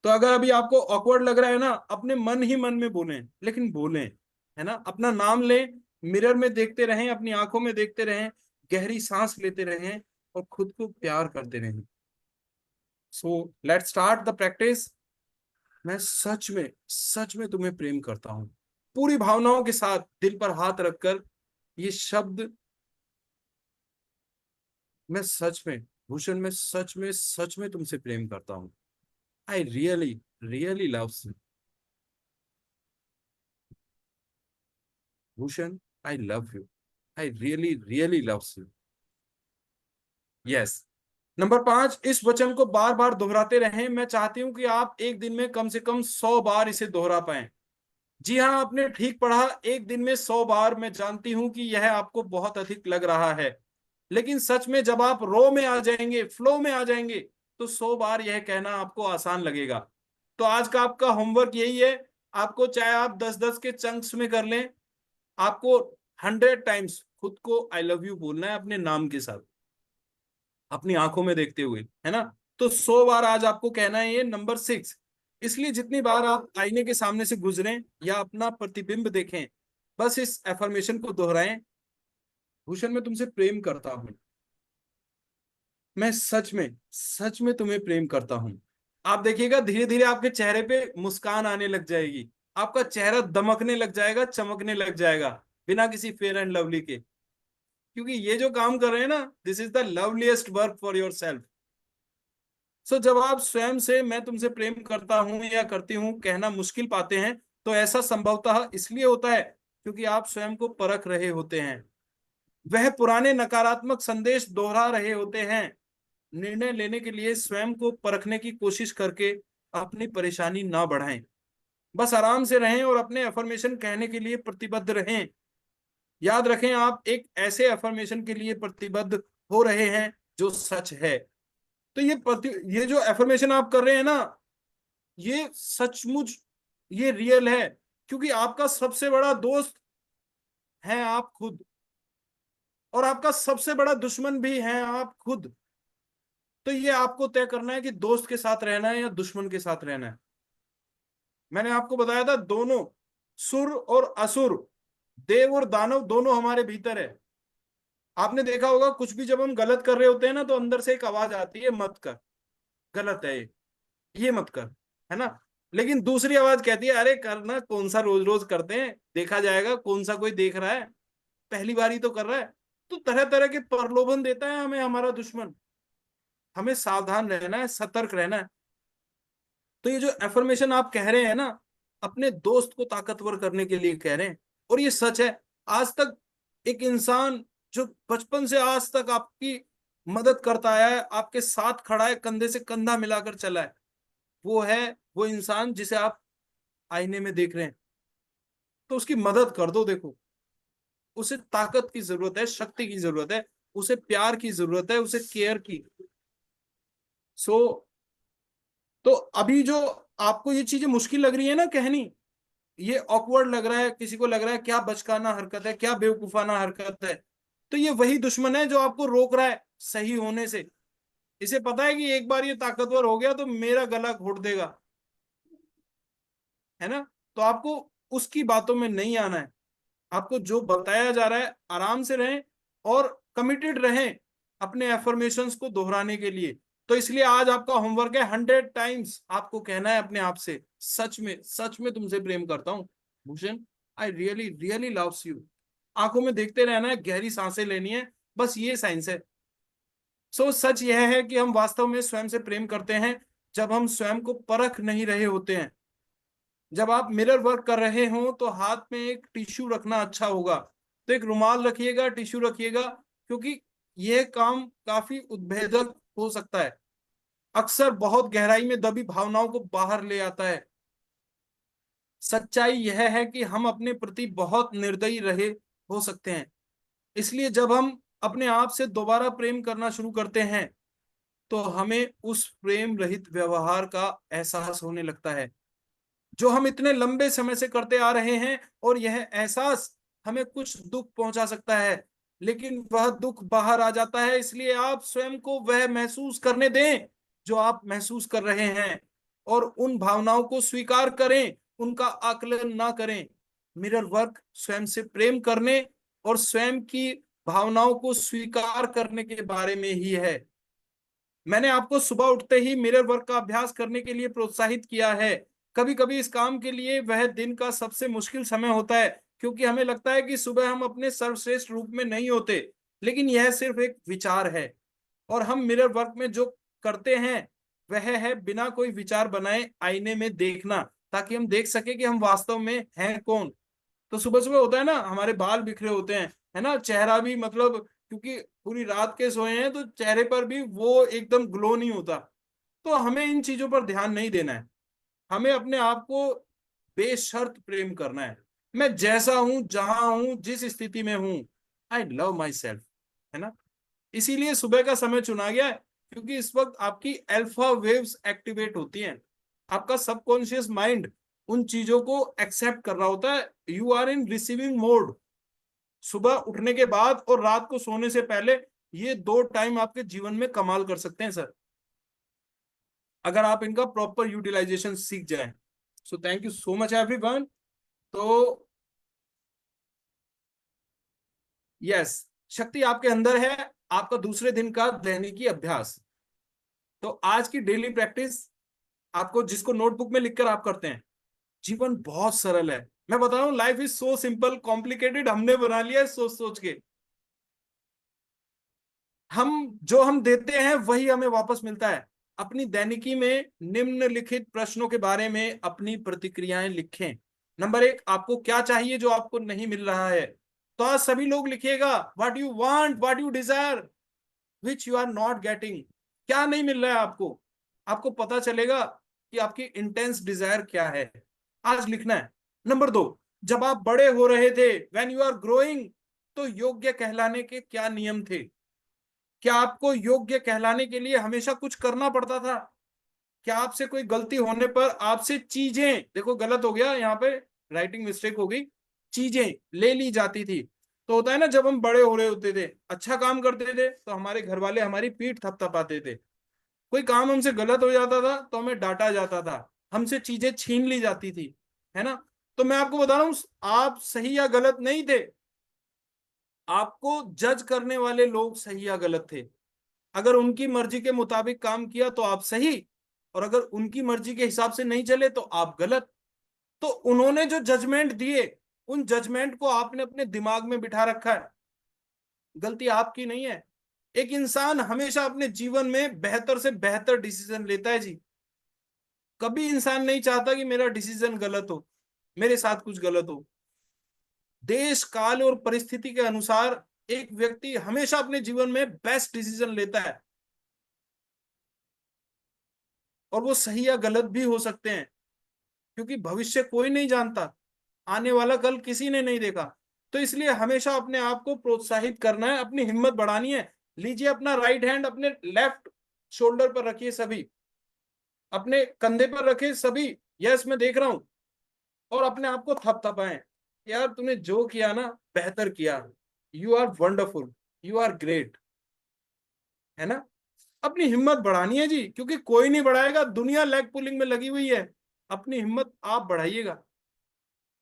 Speaker 1: तो अगर अभी आपको ऑकवर्ड लग रहा है ना, अपने मन ही मन में बोलें, लेकिन बोलें, है ना। अपना नाम लें, मिरर में देखते रहें, अपनी आंखों में देखते रहें, गहरी सांस लेते रहें, और खुद को प्यार करते रहें। So let's start the practice. मैं सच में तुम्हें प्रेम करता हूं। पूरी भावनाओं के साथ दिल पर हाथ रखकर ये शब्द, मैं सच में, भूषण, मैं सच में तुमसे प्रेम करता हूं। I really love you. Bhushan, I love you, I really love you. Yes. Number 5, इस वचन को बार बार दोहराते रहें। मैं चाहती हूं कि आप एक दिन में कम से कम 100 बार इसे दोहरा पाएं। जी हाँ, आपने ठीक पढ़ा, एक दिन में 100 बार। मैं जानती हूं कि यह आपको बहुत अधिक लग रहा है, लेकिन सच में जब आप रो में आ जाएंगे, फ्लो में आ जाएंगे, तो 100 बार यह कहना आपको आसान लगेगा। तो आज का आपका होमवर्क यही है। आपको चाहे आप 10-10 के चंक्स में कर लें, आपको 100 टाइम्स खुद को आई लव यू बोलना है, अपने नाम के साथ, अपनी आंखों में देखते हुए, है ना। तो 100 बार आज आपको कहना है ये। नंबर 6, इसलिए जितनी बार आप आईने के सामने से गुजरें या अपना प्रतिबिंब देखें, बस इस एफर्मेशन को दोहराएं, भूषण, मैं तुमसे प्रेम करता हूं। मैं सच में तुम्हें प्रेम करता हूं। आप देखिएगा, धीरे धीरे आपके चेहरे पे मुस्कान आने लग जाएगी। आपका चेहरा दमकने लग जाएगा, चमकने लग जाएगा, बिना किसी फेयर एंड लवली के। क्योंकि ये जो काम कर रहे हैं ना, this is the loveliest work for your self. जब आप स्वयं से मैं तुमसे प्रेम करता हूं या करती हूं कहना मुश्किल पाते हैं, तो ऐसा संभवतः इसलिए होता है क्योंकि आप स्वयं को परख रहे होते हैं। वह पुराने नकारात्मक संदेश दोहरा रहे होते हैं। निर्णय लेने के लिए स्वयं को परखने की कोशिश करके अपनी परेशानी ना बढ़ाएं। बस आराम से रहें और अपने अफर्मेशन कहने के लिए प्रतिबद्ध रहें। याद रखें, आप एक ऐसे अफर्मेशन के लिए प्रतिबद्ध हो रहे हैं जो सच है। तो ये जो एफर्मेशन आप कर रहे हैं ना, ये सचमुच, ये रियल है। क्योंकि आपका सबसे बड़ा दोस्त है आप खुद, और आपका सबसे बड़ा दुश्मन भी है आप खुद। तो ये आपको तय करना है कि दोस्त के साथ रहना है या दुश्मन के साथ रहना है। मैंने आपको बताया था, दोनों, सुर और असुर, देव और दानव, दोनों हमारे भीतर है। आपने देखा होगा, कुछ भी जब हम गलत कर रहे होते हैं ना, तो अंदर से एक आवाज आती है, मत कर, गलत है ये मत कर, है ना। लेकिन दूसरी आवाज कहती है, अरे करना, कौन सा रोज रोज करते हैं, देखा जाएगा, कौन सा कोई देख रहा है। पहली बार ही तो कर रहा है। तो तरह तरह के प्रलोभन देता है हमें हमारा दुश्मन। हमें सावधान रहना है, सतर्क रहना है। तो ये जो एफर्मेशन आप कह रहे हैं ना, अपने दोस्त को ताकतवर करने के लिए कह रहे हैं, और ये सच है। आज तक एक इंसान जो बचपन से आज तक आपकी मदद करता आया है, आपके साथ खड़ा है, कंधे से कंधा मिलाकर चला है, वो है वो इंसान जिसे आप आईने में देख रहे हैं। तो उसकी मदद कर दो। देखो, उसे ताकत की जरूरत है, शक्ति की जरूरत है, उसे प्यार की जरूरत है, उसे केयर की। सो तो अभी जो आपको ये चीजें मुश्किल लग रही है ना कहनी, ये ऑकवर्ड लग रहा है, किसी को लग रहा है क्या बचकाना हरकत है, क्या बेवकूफाना हरकत है, तो ये वही दुश्मन है जो आपको रोक रहा है सही होने से। इसे पता है कि एक बार ये ताकतवर हो गया तो मेरा गला घोट देगा, है ना। तो आपको उसकी बातों में नहीं आना है। आपको जो बताया जा रहा है आराम से रहें, और कमिटेड रहें अपने एफर्मेशंस को दोहराने के लिए। तो इसलिए आज आपका होमवर्क है, 100 टाइम्स आपको कहना है अपने आप से, सच में तुमसे प्रेम करता हूं Bhushan, I really really loves you. आंखों में देखते रहना है, गहरी सांसें लेनी है, बस ये साइंस है। सो सच यह है कि हम वास्तव में स्वयं से प्रेम करते हैं जब हम स्वयं को परख नहीं रहे होते हैं। जब आप मिरर वर्क कर रहे हो तो हाथ में एक टिश्यू रखना अच्छा होगा। तो एक रुमाल रखिएगा, टिश्यू रखिएगा, क्योंकि यह काम काफी उद्भेदक हो सकता है, अक्सर बहुत गहराई में दबी भावनाओं को बाहर ले आता है। सच्चाई यह है कि हम अपने प्रति बहुत निर्दयी रहे हो सकते हैं। इसलिए जब हम अपने आप से दोबारा प्रेम करना शुरू करते हैं तो हमें उस प्रेम रहित व्यवहार का एहसास होने लगता है जो हम इतने लंबे समय से करते आ रहे हैं। और यह एहसास हमें कुछ दुख पहुंचा सकता है, लेकिन वह दुख बाहर आ जाता है। इसलिए आप स्वयं को वह महसूस करने दें जो आप महसूस कर रहे हैं, और उन भावनाओं को स्वीकार करें, उनका आकलन ना करें। मिरर वर्क स्वयं से प्रेम करने और स्वयं की भावनाओं को स्वीकार करने के बारे में ही है। मैंने आपको सुबह उठते ही मिरर वर्क का अभ्यास करने के लिए प्रोत्साहित किया है। कभी कभी इस काम के लिए वह दिन का सबसे मुश्किल समय होता है, क्योंकि हमें लगता है कि सुबह हम अपने सर्वश्रेष्ठ रूप में नहीं होते। लेकिन यह सिर्फ एक विचार है, और हम मिरर वर्क में जो करते हैं वह है बिना कोई विचार बनाए आईने में देखना, ताकि हम देख सके कि हम वास्तव में हैं कौन। तो सुबह सुबह होता है ना, हमारे बाल बिखरे होते हैं, है ना, चेहरा भी मतलब क्योंकि पूरी रात के सोए हैं तो चेहरे पर भी वो एकदम ग्लो नहीं होता। तो हमें इन चीजों पर ध्यान नहीं देना है। हमें अपने आप को बेशर्त प्रेम करना है। मैं जैसा हूं, जहां हूं, जिस स्थिति में हूं, आई लव माई सेल्फ, है ना। इसीलिए सुबह का समय चुना गया है, क्योंकि इस वक्त आपकी अल्फा वेव्स एक्टिवेट होती हैं। आपका सबकॉन्शियस माइंड उन चीजों को एक्सेप्ट कर रहा होता है। You are in receiving mode. सुबह उठने के बाद और रात को सोने से पहले, ये 2 टाइम आपके जीवन में कमाल कर सकते हैं सर, अगर आप इनका प्रॉपर यूटिलाइजेशन सीख जाएं। सो thank you so much everyone. तो यस, शक्ति आपके अंदर है। आपका दूसरे दिन का दैनिकी अभ्यास, तो आज की डेली प्रैक्टिस आपको जिसको नोटबुक में लिखकर आप करते हैं, जीवन बहुत सरल है। मैं बता रहा हूं, life is so simple, complicated हमने बना लिया है सोच सोच के। हम देते हैं वही हमें वापस मिलता है। अपनी दैनिकी में निम्नलिखित प्रश्नों के बारे में अपनी प्रतिक्रियाएं लिखें। नंबर 1, आपको क्या चाहिए जो आपको नहीं मिल रहा है। तो आज सभी लोग लिखिएगा, what you want, what you desire, which you are not getting. क्या नहीं मिल रहा है आपको, आपको पता चलेगा कि आपकी इंटेंस डिजायर क्या है। आज लिखना है। नंबर 2, जब आप बड़े हो रहे थे, व्हेन यू आर ग्रोइंग, तो योग्य कहलाने के क्या नियम थे। क्या आपको योग्य कहलाने के लिए हमेशा कुछ करना पड़ता था। क्या आपसे कोई गलती होने पर आपसे चीजें, देखो गलत हो गया यहाँ पे, राइटिंग मिस्टेक हो गई, चीजें ले ली जाती थी। तो होता है ना, जब हम बड़े हो रहे होते थे, अच्छा काम करते थे तो हमारे घर वाले हमारी पीठ थपथपाते थे। कोई काम हमसे गलत हो जाता था तो हमें डांटा जाता था, हमसे चीजें छीन ली जाती थी, है ना। तो मैं आपको बता रहा हूं, आप सही या गलत नहीं थे, आपको जज करने वाले लोग सही या गलत थे। अगर उनकी मर्जी के मुताबिक काम किया तो आप सही, और अगर उनकी मर्जी के हिसाब से नहीं चले तो आप गलत। तो उन्होंने जो जजमेंट दिए उन जजमेंट को आपने अपने दिमाग में बिठा रखा है, गलती आपकी नहीं है। एक इंसान हमेशा अपने जीवन में बेहतर से बेहतर डिसीजन लेता है जी। कभी इंसान नहीं चाहता कि मेरा डिसीजन गलत हो, मेरे साथ कुछ गलत हो। देश काल और परिस्थिति के अनुसार एक व्यक्ति हमेशा अपने जीवन में बेस्ट डिसीजन लेता है, और वो सही या गलत भी हो सकते हैं, क्योंकि भविष्य कोई नहीं जानता, आने वाला कल किसी ने नहीं देखा। तो इसलिए हमेशा अपने आप को प्रोत्साहित करना है, अपनी हिम्मत बढ़ानी है। लीजिए अपना राइट हैंड अपने लेफ्ट शोल्डर पर रखिए, सभी अपने कंधे पर रखे सभी, यस मैं देख रहा हूं, और अपने आप को थपथपाएं। यार तूने जो किया ना बेहतर किया, you are wonderful, you are great, है ना। अपनी हिम्मत बढ़ानी है जी, क्योंकि कोई नहीं बढ़ाएगा, दुनिया लेग पुलिंग में लगी हुई है। अपनी हिम्मत आप बढ़ाइएगा।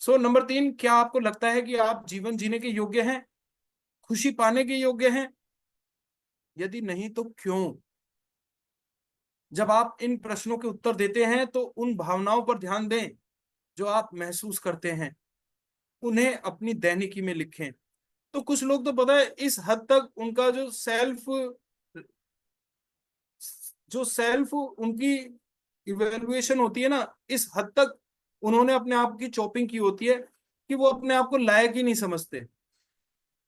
Speaker 1: सो नंबर 3, क्या आपको लगता है कि आप जीवन जीने के योग्य हैं, खुशी पाने के योग्य हैं? यदि नहीं तो क्यों? जब आप इन प्रश्नों के उत्तर देते हैं तो उन भावनाओं पर ध्यान दें जो आप महसूस करते हैं, उन्हें अपनी दैनिकी में लिखें। तो कुछ लोग तो पता है इस हद तक उनका जो सेल्फ उनकी इवेल्युएशन होती है ना, इस हद तक उन्होंने अपने आप की चॉपिंग की होती है कि वो अपने आप को लायक ही नहीं समझते।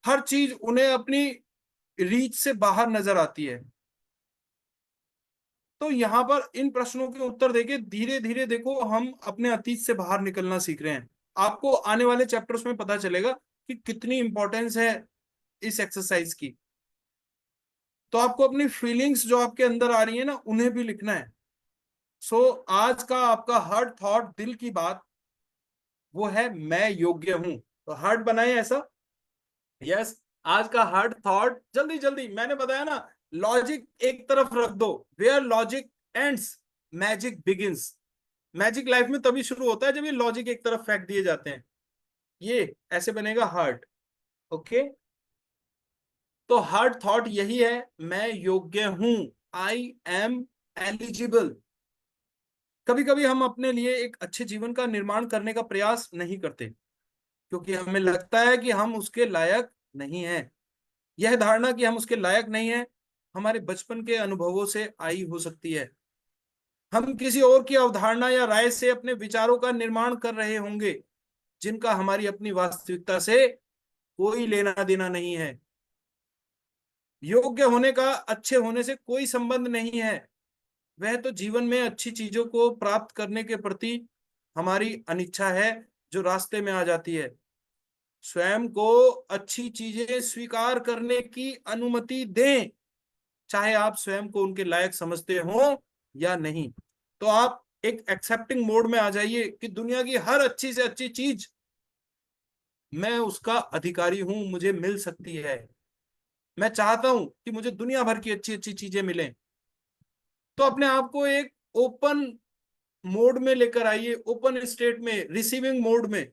Speaker 1: हर चीज उन्हें अपनी रीच से बाहर नजर आती है। तो यहाँ पर इन प्रश्नों के उत्तर देके धीरे धीरे देखो हम अपने अतीत से बाहर निकलना सीख रहे हैं। आपको आने वाले चैप्टर्स में पता चलेगा कि कितनी इंपॉर्टेंस है इस एक्सरसाइज की। तो आपको अपनी फीलिंग्स जो आपके अंदर आ रही है ना, उन्हें भी लिखना है। सो आज का आपका हार्ट थॉट, दिल की बात, वो है मैं योग्य हूं। तो हार्ट बनाए ऐसा, यस। आज का हार्ट थॉट, जल्दी जल्दी, मैंने बताया ना, लॉजिक एक तरफ रख दो। Where logic ends magic begins. Magic life में तभी शुरू होता है जब ये लॉजिक एक तरफ फेंक दिए जाते हैं। ये ऐसे बनेगा हार्ट। ओके, तो हार्ट थॉट यही है, मैं योग्य हूं, आई एम एलिजिबल। कभी कभी हम अपने लिए एक अच्छे जीवन का निर्माण करने का प्रयास नहीं करते, क्योंकि हमें लगता है कि हम उसके लायक नहीं हैं। यह धारणा कि हम उसके लायक नहीं है हमारे बचपन के अनुभवों से आई हो सकती है। हम किसी और की अवधारणा या राय से अपने विचारों का निर्माण कर रहे होंगे, जिनका हमारी अपनी वास्तविकता से कोई लेना देना नहीं है। योग्य होने का अच्छे होने से कोई संबंध नहीं है। वह तो जीवन में अच्छी चीजों को प्राप्त करने के प्रति हमारी अनिच्छा है जो रास्ते में आ जाती है। स्वयं को अच्छी चीजें स्वीकार करने की अनुमति दें, चाहे आप स्वयं को उनके लायक समझते हो या नहीं। तो आप एक एक्सेप्टिंग मोड में आ जाइए कि दुनिया की हर अच्छी से अच्छी चीज मैं उसका अधिकारी हूं, मुझे मिल सकती है। मैं चाहता हूं कि मुझे दुनिया भर की अच्छी अच्छी चीजें मिलें। तो अपने आप को एक ओपन मोड में लेकर आइए, ओपन स्टेट में, रिसीविंग मोड में।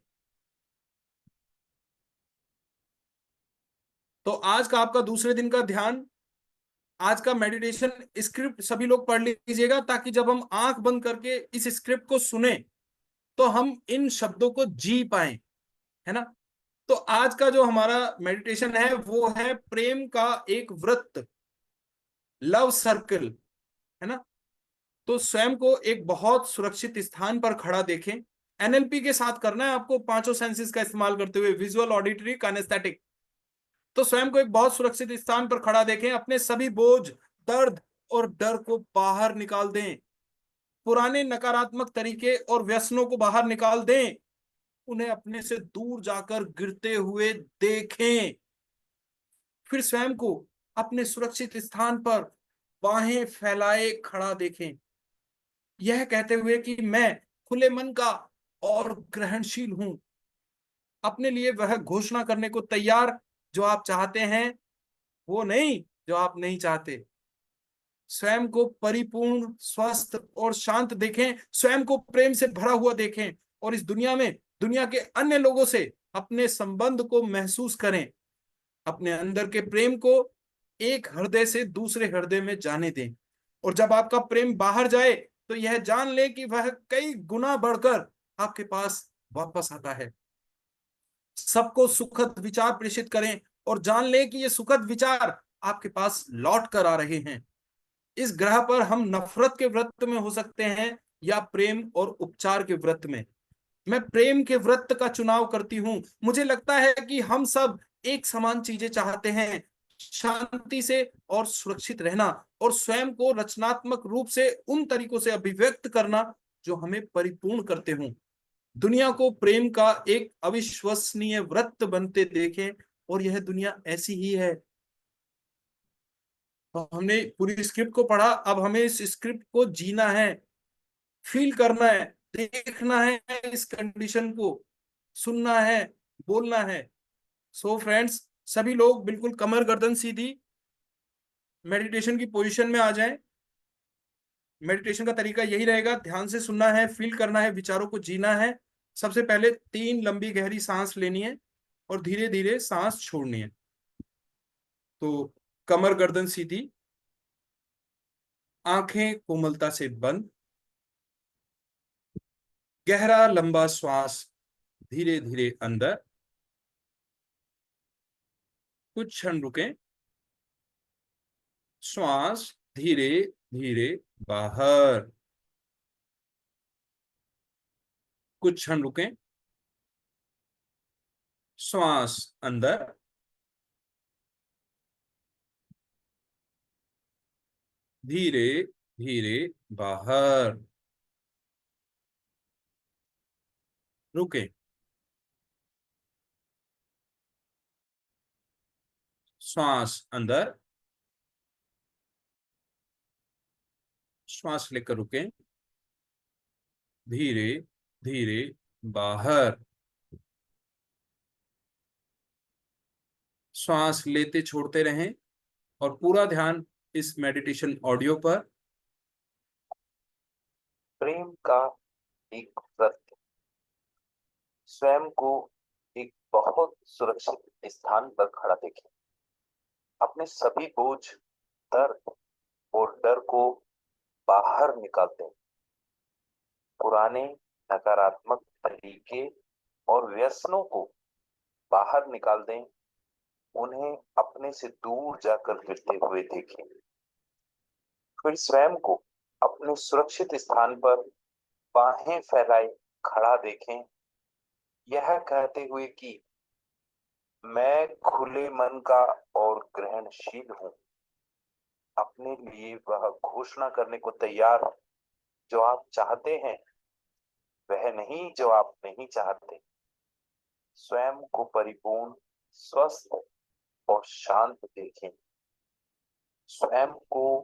Speaker 1: तो आज का आपका दूसरे दिन का ध्यान, आज का मेडिटेशन स्क्रिप्ट सभी लोग पढ़ लीजिएगा, ताकि जब हम आंख बंद करके इस स्क्रिप्ट को सुने तो हम इन शब्दों को जी पाए, है ना। तो आज का जो हमारा मेडिटेशन है वो है प्रेम का एक वृत्त, लव सर्कल, है ना। तो स्वयं को एक बहुत सुरक्षित स्थान पर खड़ा देखें। एनएलपी के साथ करना है आपको, पांचों सेंसेस का इस्तेमाल करते हुए, विजुअल, ऑडिटरी, काइनेस्थेटिक। तो स्वयं को एक बहुत सुरक्षित स्थान पर खड़ा देखें, अपने सभी बोझ, दर्द और डर को बाहर निकाल दें। पुराने नकारात्मक तरीके और व्यसनों को बाहर निकाल दें। उन्हें अपने से दूर जाकर गिरते हुए देखें। फिर स्वयं को अपने सुरक्षित स्थान पर बाहें फैलाए खड़ा देखें, यह कहते हुए कि मैं खुले मन का और ग्रहणशील हूं। अपने लिए वह घोषणा करने को तैयार जो आप चाहते हैं, वो नहीं जो आप नहीं चाहते। स्वयं को परिपूर्ण, स्वस्थ और शांत देखें, स्वयं को प्रेम से भरा हुआ देखें, और इस दुनिया में दुनिया के अन्य लोगों से अपने संबंध को महसूस करें। अपने अंदर के प्रेम को एक हृदय से दूसरे हृदय में जाने दें। और जब आपका प्रेम बाहर जाए तो यह जान ले कि वह कई गुना बढ़कर आपके पास वापस आता है। सबको सुखद विचार प्रेषित करें और जान लें कि ये सुखद विचार आपके पास लौट कर आ रहे हैं। इस ग्रह पर हम नफरत के व्रत में हो सकते हैं या प्रेम और उपचार के व्रत में। मैं प्रेम के व्रत का चुनाव करती हूँ। मुझे लगता है कि हम सब एक समान चीजें चाहते हैं, शांति से और सुरक्षित रहना और स्वयं को रचनात्मक रूप से उन तरीकों से अभिव्यक्त करना जो हमें परिपूर्ण करते हों। दुनिया को प्रेम का एक अविश्वसनीय व्रत बनते देखें और यह दुनिया ऐसी ही है। तो हमने पूरी स्क्रिप्ट को पढ़ा, अब हमें इस स्क्रिप्ट को जीना है, फील करना है, देखना है, इस कंडीशन को सुनना है, बोलना है। सो फ्रेंड्स, सभी लोग बिल्कुल कमर गर्दन सीधी मेडिटेशन की पोजीशन में आ जाएं। मेडिटेशन का तरीका यही रहेगा, ध्यान से सुनना है, फील करना है, विचारों को जीना है। सबसे पहले 3 लंबी गहरी सांस लेनी है और धीरे धीरे सांस छोड़नी है। तो कमर गर्दन सीधी, आंखें कोमलता से बंद, गहरा लंबा श्वास धीरे धीरे अंदर, कुछ क्षण रुकें, श्वास धीरे धीरे बाहर, कुछ क्षण रुकें, श्वास अंदर, धीरे धीरे बाहर, रुकें, श्वास अंदर, श्वास लेकर रुकें, धीरे धीरे बाहर, श्वास लेते छोड़ते रहें और पूरा ध्यान इस मेडिटेशन ऑडियो पर।
Speaker 3: प्रेम का एक व्रत। स्वयं को एक बहुत सुरक्षित स्थान पर खड़ा देखें। अपने सभी बोझ, दर्द और डर को बाहर निकाल दें। पुराने नकारात्मक तरीके और व्यसनों को बाहर निकाल दें। उन्हें अपने से दूर जाकर गिरते हुए देखें। फिर स्वयं को अपने सुरक्षित स्थान पर बाहें फैलाए खड़ा देखें, यह कहते हुए कि मैं खुले मन का और ग्रहणशील हूं। अपने लिए वह घोषणा करने को तैयार हूं जो आप चाहते हैं, वह नहीं जो आप नहीं चाहते। स्वयं को परिपूर्ण, स्वस्थ और शांत देखें। स्वयं को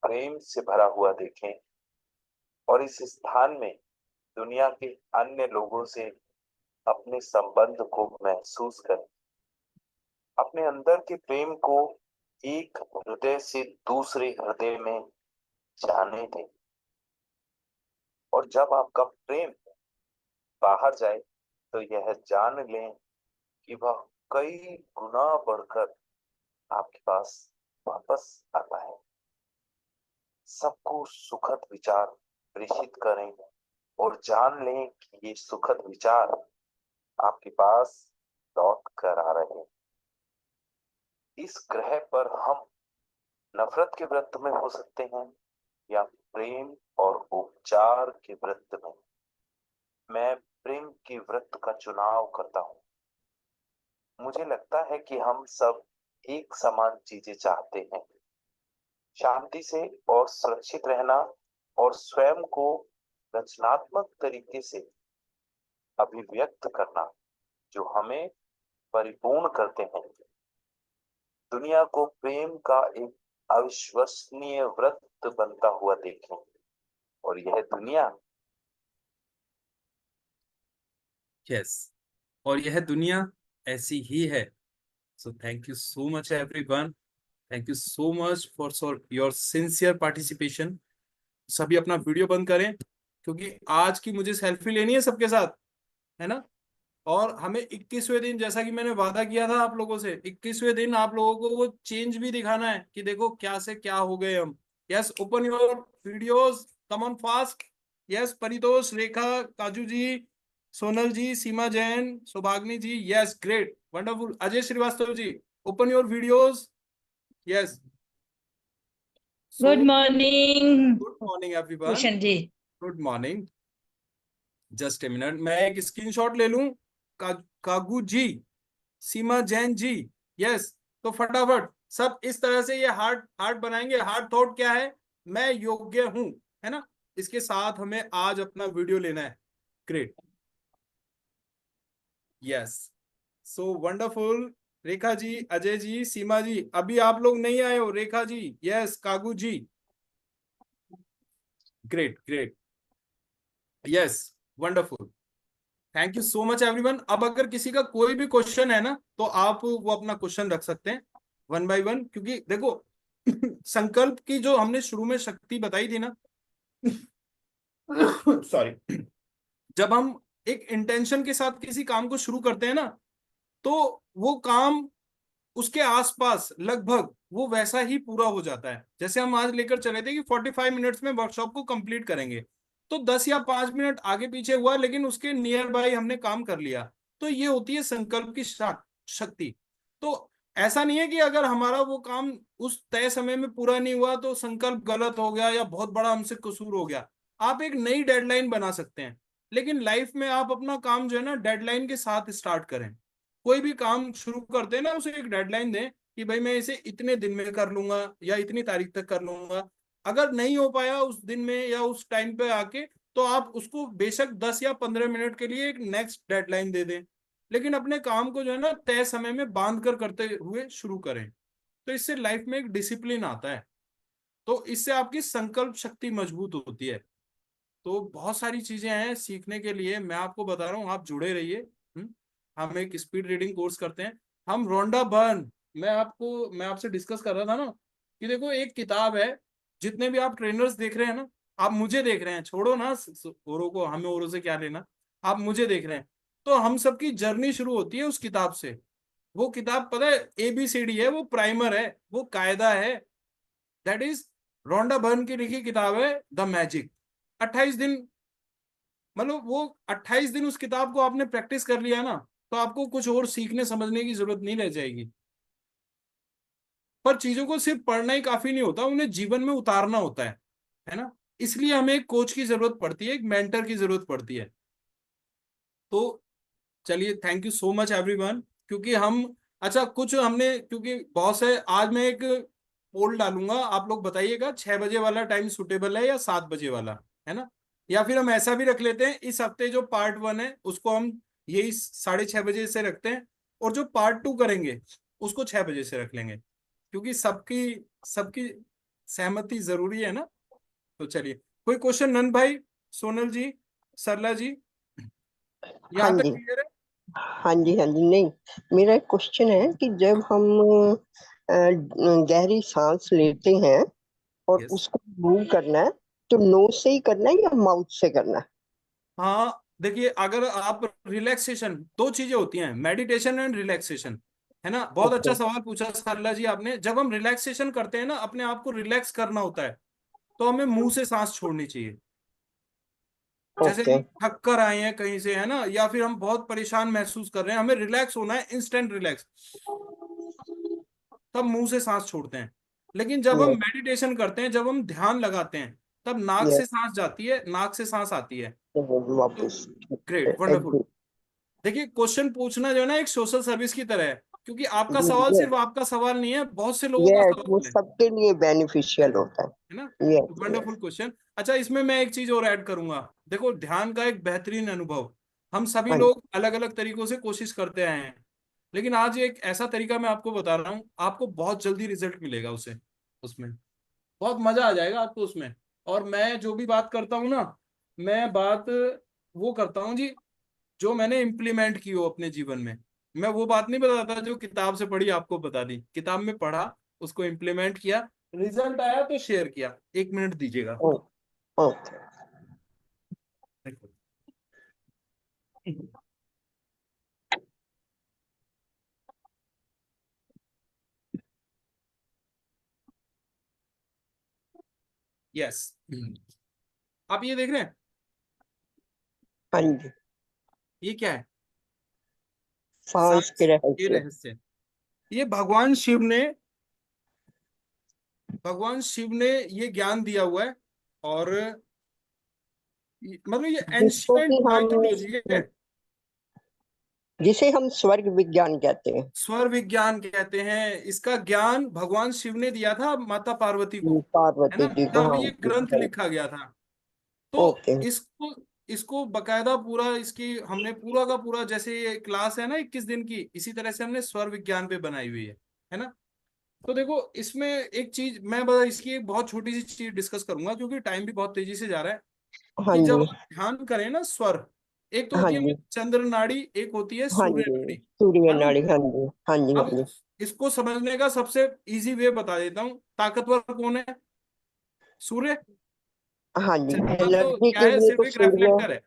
Speaker 3: प्रेम से भरा हुआ देखें और इस स्थान में दुनिया के अन्य लोगों से अपने संबंध को महसूस करें। अपने अंदर के प्रेम को एक हृदय से दूसरे हृदय में जाने दें और जब आपका प्रेम बाहर जाए तो यह जान लें कि वह कई गुना बढ़कर आपके पास वापस आता है। सबको सुखद विचार प्रेषित करें और जान लें कि ये सुखद विचार आपके पास लौट कर आ रहे हैं। इस ग्रह पर हम नफरत के व्रत में हो सकते हैं या प्रेम और उपचार के व्रत में। मैं प्रेम के व्रत का चुनाव करता हूँ। मुझे लगता है कि हम सब एक समान चीजें चाहते हैं, शांति से और सुरक्षित रहना और स्वयं को रचनात्मक तरीके से अभिव्यक्त करना जो हमें परिपूर्ण करते हैं। दुनिया को प्रेम का एक अविश्वसनीय व्रत बनता हुआ देखें और यह दुनिया
Speaker 1: और यह दुनिया ऐसी ही है। सो thank you so much everyone, thank you so much for your sincere participation. सभी अपना वीडियो बंद करें क्योंकि आज की मुझे सेल्फी लेनी है सबके साथ, है ना। और हमें 21वें दिन, जैसा कि मैंने वादा किया था आप लोगों से, 21वें दिन आप लोगों को वो चेंज भी दिखाना है कि देखो क्या से क्या हो गए हम। Yes, open your videos, come on fast. Yes, Paritosh, Rekha, Kaju ji, Sonal ji, Seema Jain, Saubhagni ji, yes great wonderful. Ajay Shrivastava ji, open your videos, yes. So
Speaker 4: good morning
Speaker 1: good morning everyone,
Speaker 4: Bhushan ji.
Speaker 1: Good morning. Just a minute, मैं एक स्क्रीनशॉट ले लूं। कागू जी, सीमा जैन जी, यस। तो फटाफट सब इस तरह से ये हार्ट हार्ट बनाएंगे। हार्ट थॉट क्या है? मैं योग्य हूं, है ना। इसके साथ हमें आज अपना वीडियो लेना है। Great, yes, so wonderful. Rekha ji, Ajay ji, Seema ji, अभी आप लोग नहीं आए हो। Rekha ji, yes, Kagu ji, great great, yes, wonderful. Thank you so much everyone. अब अगर किसी का कोई भी क्वेश्चन है ना, तो आप वो अपना क्वेश्चन रख सकते हैं वन बाय वन, क्योंकि देखो संकल्प की जो हमने शुरू में शक्ति बताई थी ना सॉरी, जब हम एक इंटेंशन के साथ किसी काम को शुरू करते हैं ना, तो वो काम उसके आसपास लगभग वो वैसा ही पूरा हो जाता है। जैसे हम आज लेकर चले थे कि 45 मिनट्स में वर्कशॉप को कंप्लीट करेंगे, तो 10 या 5 मिनट आगे पीछे हुआ, लेकिन उसके नियर बाय हमने काम कर लिया। तो ये होती है संकल्प की शक्ति। तो ऐसा नहीं है कि अगर हमारा वो काम उस तय समय में पूरा नहीं हुआ तो संकल्प गलत हो गया या बहुत बड़ा हमसे कसूर हो गया। आप एक नई डेडलाइन बना सकते हैं, लेकिन लाइफ में आप अपना काम जो है ना डेडलाइन के साथ स्टार्ट करें। कोई भी काम शुरू करते हैं ना, उसे एक डेडलाइन दें कि भाई मैं इसे इतने दिन में कर लूंगा या इतनी तारीख तक कर लूंगा। अगर नहीं हो पाया उस दिन में या उस टाइम पे आके, तो आप उसको बेशक 10 या 15 मिनट के लिए एक नेक्स्ट डेडलाइन दे दें, लेकिन अपने काम को जो है ना तय समय में बांध कर करते हुए शुरू करें। तो इससे लाइफ में एक डिसिप्लिन आता है, तो इससे आपकी संकल्प शक्ति मजबूत होती है। तो बहुत सारी चीजें हैं सीखने के लिए, मैं आपको बता रहा हूँ, आप जुड़े रहिए। हम एक स्पीड रीडिंग कोर्स करते हैं, हम रोंडा बर्न। मैं आपसे डिस्कस कर रहा था ना कि देखो एक किताब है, जितने भी आप ट्रेनर्स देख रहे हैं ना, आप मुझे देख रहे हैं, छोड़ो ना औरों को, हमें औरों से क्या लेना। आप मुझे देख रहे हैं, तो हम सबकी जर्नी शुरू होती है उस किताब से। वो किताब पता है ABCD है, वो प्राइमर है, वो कायदा है। दैट इज रोंडा बर्न की लिखी किताब है द मैजिक। 28 दिन, मतलब वो 28 दिन उस किताब को आपने प्रैक्टिस कर लिया ना, तो आपको कुछ और सीखने समझने की जरूरत नहीं रह जाएगी। पर चीजों को सिर्फ पढ़ना ही काफी नहीं होता, उन्हें जीवन में उतारना होता है ना। इसलिए हमें एक कोच की जरूरत पड़ती है, एक मेंटर की जरूरत पड़ती है। तो चलिए, thank you so much everyone. क्योंकि हम, अच्छा कुछ हमने, क्योंकि बहुत से, आज मैं एक पोल डालूंगा, आप लोग बताइएगा 6 बजे वाला टाइम सुटेबल है या 7 बजे वाला, है ना। या फिर हम ऐसा भी रख लेते हैं, इस हफ्ते जो पार्ट 1 है उसको हम यही 6:30 बजे से रखते हैं, और जो पार्ट 2 करेंगे उसको 6 बजे से रख लेंगे, क्योंकि सबकी सबकी सहमति जरूरी है ना। तो चलिए, कोई क्वेश्चन? नन भाई, सोनल जी, सरला जी,
Speaker 5: हाँ
Speaker 1: यहाँ तक
Speaker 5: जी,
Speaker 1: क्लियर है?
Speaker 5: हाँ जी, हाँ जी। नहीं, मेरा एक क्वेश्चन है कि जब हम गहरी सांस लेते हैं और
Speaker 1: यस।
Speaker 5: उसको मूव करना है, तो नोज से ही करना है या माउथ से करना है?
Speaker 1: हाँ देखिए, अगर आप रिलैक्सेशन, दो चीजें होती हैं, मेडिटेशन एंड रिलैक्सेशन, है ना। बहुत अच्छा
Speaker 5: ओके,
Speaker 1: सवाल पूछा सरला जी आपने। जब हम रिलैक्सेशन करते हैं ना, अपने आप को रिलैक्स करना होता है, तो हमें मुंह से सांस छोड़नी चाहिए। जैसे
Speaker 5: ओके,
Speaker 1: हम थक कर आए हैं कहीं से, है ना, या फिर हम बहुत परेशान महसूस कर रहे हैं, हमें रिलैक्स होना है, इंस्टेंट रिलैक्स, तब मुंह से सांस छोड़ते हैं। लेकिन जब हम
Speaker 5: यस,
Speaker 1: मेडिटेशन करते हैं, जब हम ध्यान लगाते हैं, तब नाक से
Speaker 5: यस,
Speaker 1: सांस जाती है, नाक से सांस आती है। तो
Speaker 5: वापस।
Speaker 1: Great, wonderful.
Speaker 5: एग्री।
Speaker 1: देखिए, क्वेश्चन पूछना जो है ना एक सोशल सर्विस की तरह है, क्योंकि आपका सवाल सिर्फ आपका सवाल नहीं है, बहुत से लोगों का
Speaker 5: यस, वो
Speaker 1: सवाल
Speaker 5: सबके लिए बेनिफिशियल होता
Speaker 1: है ना।
Speaker 5: है। Yes,
Speaker 1: wonderful
Speaker 5: yes,
Speaker 1: question. अच्छा, इसमें मैं एक चीज और ऐड करूंगा। देखो, ध्यान का एक बेहतरीन अनुभव, हम सभी
Speaker 5: हाँ जी,
Speaker 1: लोग अलग अलग तरीकों से कोशिश करते आए हैं, लेकिन आज एक ऐसा तरीका मैं आपको बता रहा हूँ, आपको बहुत जल्दी रिजल्ट मिलेगा उसे, उसमें बहुत मजा आ जाएगा आपको उसमें। और मैं जो भी बात करता हूँ ना, मैं बात वो करता हूँ जी, जो मैंने इम्प्लीमेंट की हो अपने जीवन में। मैं वो बात नहीं बताता जो किताब से पढ़ी आपको बता दी, किताब में पढ़ा, उसको इम्प्लीमेंट किया, रिजल्ट आया तो शेयर किया। 1 मिनट दीजिएगा।
Speaker 5: ओ, ओके।
Speaker 1: यस, आप ये देख रहे हैं?
Speaker 5: हाँ जी,
Speaker 1: ये क्या है?
Speaker 5: सांस के
Speaker 1: सांस के
Speaker 5: रहस्य।
Speaker 1: रहस्य। ये भगवान शिव ने ये ज्ञान दिया हुआ है। और मतलब ये
Speaker 5: जिसको
Speaker 1: एंशियंट
Speaker 5: कि
Speaker 1: माइथोलॉजी है।
Speaker 5: जिसे हम स्वर्ग विज्ञान कहते हैं।
Speaker 1: स्वर विज्ञान कहते हैं। इसका ज्ञान भगवान शिव ने दिया था माता पार्वती को, है
Speaker 5: पार्वती
Speaker 1: ना,
Speaker 5: जी को,
Speaker 1: तब
Speaker 5: हाँ
Speaker 1: ये
Speaker 5: जी,
Speaker 1: ग्रंथ
Speaker 5: हाँ।
Speaker 1: लिखा गया था। तो
Speaker 5: ओके।
Speaker 1: इसको इसको बकायदा पूरा, इसकी हमने पूरा का पूरा, जैसे ये क्लास है ना 21 दिन की, इसी तरह से हमने स्वर विज्ञान पे बनाई हुई है ना। तो देखो इसमें एक चीज मैं बता, इसकी एक बहुत छोटी सी चीज डिस्कस करूंगा क्योंकि टाइम भी बहुत तेजी से जा रहा है।
Speaker 5: हाँ
Speaker 1: कि जब
Speaker 5: जी,
Speaker 1: आप ध्यान करें ना स्वर, एक तो
Speaker 5: हाँ
Speaker 1: होती है
Speaker 5: जी,
Speaker 1: हमारी चंद्र नाड़ी, एक होती है
Speaker 5: हाँ
Speaker 1: सूर्य
Speaker 5: जी।
Speaker 1: नाड़ी।
Speaker 5: सूर्य
Speaker 1: मालूम?
Speaker 5: नाड़ी, हाँ जी, हाँ जी, हाँ
Speaker 1: अब
Speaker 5: जी।
Speaker 1: इसको समझने का सबसे इजी वे बता देता हूँ। ताकतवर कौन है? सूर्य।
Speaker 5: हाँ जी,
Speaker 1: चंद्रमा तो
Speaker 5: एनर्जी
Speaker 1: क्या
Speaker 5: के
Speaker 1: है,
Speaker 5: लिए
Speaker 1: सिर्फ
Speaker 5: तो
Speaker 1: एक
Speaker 5: सूर्य।
Speaker 1: रेफ्लेक्टर है।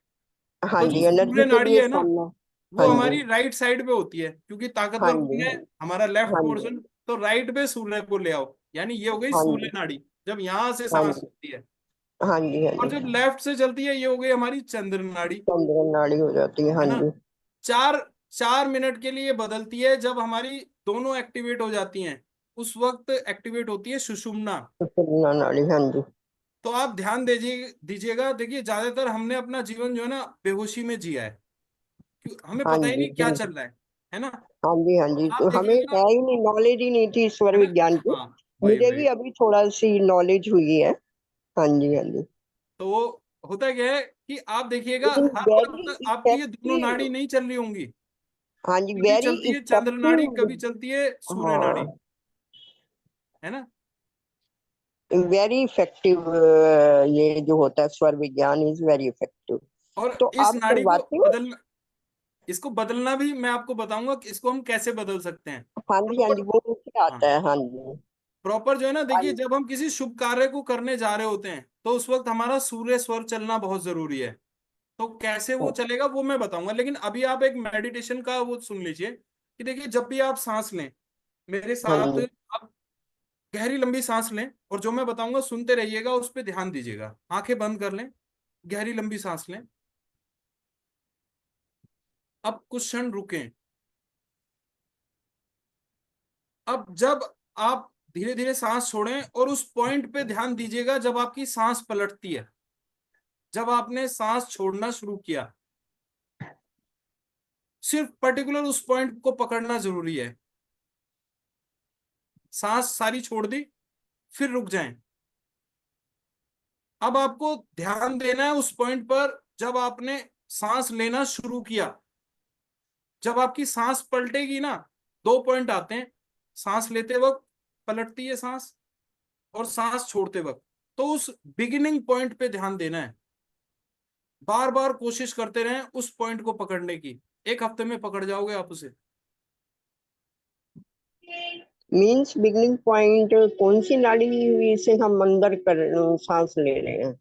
Speaker 5: हाँ
Speaker 1: तो जो
Speaker 5: जी, एनर्जी
Speaker 1: सूर्य
Speaker 5: के
Speaker 1: नाड़ी
Speaker 5: लिए
Speaker 1: है ना,
Speaker 5: सन।
Speaker 1: वो
Speaker 5: हाँ जी,
Speaker 1: हमारी राइट साइड पे होती है, क्योंकि
Speaker 5: हाँ
Speaker 1: ताकतवर
Speaker 5: जी,
Speaker 1: कौन है? हमारा लेफ्ट
Speaker 5: हाँ जी,
Speaker 1: पोर्शन। तो राइट पे सूर्य को ले आओ, यानी ये हो गई
Speaker 5: हाँ
Speaker 1: सूर्य
Speaker 5: जी,
Speaker 1: नाड़ी, जब यहां से
Speaker 5: हाँ
Speaker 1: सांस
Speaker 5: जी,
Speaker 1: चलती है।
Speaker 5: हाँ जी, हाँ
Speaker 1: और
Speaker 5: जी।
Speaker 1: जब लेफ्ट से चलती है, ये हो गई हमारी चंद्र नाड़ी,
Speaker 5: चंद्र नाड़ी हो जाती है, हाँ
Speaker 1: है ना।
Speaker 5: जी।
Speaker 1: 4 4 मिनट के लिए बदलती है, जब हमारी दोनों एक्टिवेट हो जाती हैं, उस वक्त एक्टिवेट होती है सुषुम्ना।
Speaker 5: सुषुम्ना नाड़ी, हाँ जी।
Speaker 1: तो आप ध्यान दीजिएगा। देखिए ज्यादातर हमने अपना जीवन जो है ना बेहोशी में जिया है, हमें
Speaker 5: हाँ
Speaker 1: पता ही
Speaker 5: जी,
Speaker 1: नहीं क्या चल रहा है ना।
Speaker 5: हाँ जी, हाँ जी।
Speaker 1: आप
Speaker 5: तो हमें
Speaker 1: देखिएगा,
Speaker 5: है ही नहीं, नॉलेज ही नहीं थी ईश्वर
Speaker 1: है ना।
Speaker 5: विज्ञान की।
Speaker 1: हाँ, वही
Speaker 5: मुझे
Speaker 1: वही।
Speaker 5: भी अभी थोड़ा सी नॉलेज हुई है। हाँ जी, हाँ जी।
Speaker 1: तो वो होता क्या है कि आप देखिएगा
Speaker 5: इट इज
Speaker 1: हर
Speaker 5: वेरी
Speaker 1: वक्त आपकी ये दोनों
Speaker 5: इफेक्टिव।
Speaker 1: नाड़ी नहीं चल रही होंगी।
Speaker 5: हाँ जी,
Speaker 1: कभी
Speaker 5: वेरी
Speaker 1: चलती है चंद्र नाड़ी,
Speaker 5: इफेक्टिव।
Speaker 1: कभी चलती है सूर्य नाड़ी,
Speaker 5: हाँ,
Speaker 1: है ना।
Speaker 5: Very effective. ये जो होता है स्वर विज्ञान इज वेरी इफेक्टिव।
Speaker 1: और
Speaker 5: तो
Speaker 1: इस
Speaker 5: आप
Speaker 1: नाड़ी को
Speaker 5: करवाते हो?
Speaker 1: बदलना, इसको बदलना भी मैं आपको बताऊंगा कि इसको हम कैसे बदल सकते हैं।
Speaker 5: हाँ जी, हाँ जी,
Speaker 1: प्रॉपर।
Speaker 5: वो मुझे
Speaker 1: हाँ,
Speaker 5: आता है, हाँ जी।
Speaker 1: प्रॉपर जो है ना, देखिए
Speaker 5: हाँ
Speaker 1: जब हम किसी शुभ कार्य को करने जा रहे होते हैं, तो उस वक्त हमारा सूर्य स्वर चलना बहुत जरूरी है। तो कैसे वो चलेगा वो मैं बताऊंगा, लेकिन अभी आप एक मेडिटेशन का वो सुन लीजिए। कि देखिए जब भी आप सांस लें, मेरे
Speaker 5: हाँ
Speaker 1: साथ
Speaker 5: जी,
Speaker 1: आप गहरी लंबी सांस लें, और जो मैं बताऊंगा सुनते रहिएगा, उस पर ध्यान दीजिएगा। आंखें बंद कर लें, गहरी लंबी सांस लें। अब कुछ क्षण रुकें। अब जब आप धीरे धीरे सांस छोड़ें, और उस पॉइंट पे ध्यान दीजिएगा जब आपकी सांस पलटती है, जब आपने सांस छोड़ना शुरू किया। सिर्फ पर्टिकुलर उस पॉइंट को पकड़ना जरूरी है। सांस सारी छोड़ दी, फिर रुक जाएं। अब आपको ध्यान देना है उस पॉइंट पर जब आपने सांस लेना शुरू किया। जब आपकी सांस पलटेगी ना, 2 पॉइंट आते हैं। सांस लेते वक्त पलटती है सांस, और सांस छोड़ते वक्त। तो उस बिगिनिंग पॉइंट पे ध्यान देना है। बार बार कोशिश करते रहें उस पॉइंट को पकड़ने की। 1 हफ्ते में पकड़ जाओगे आप उसे।
Speaker 5: मीन्स बिगनिंग पॉइंट कौन सी नाड़ी से हम अंदर कर सांस ले रहे हैं?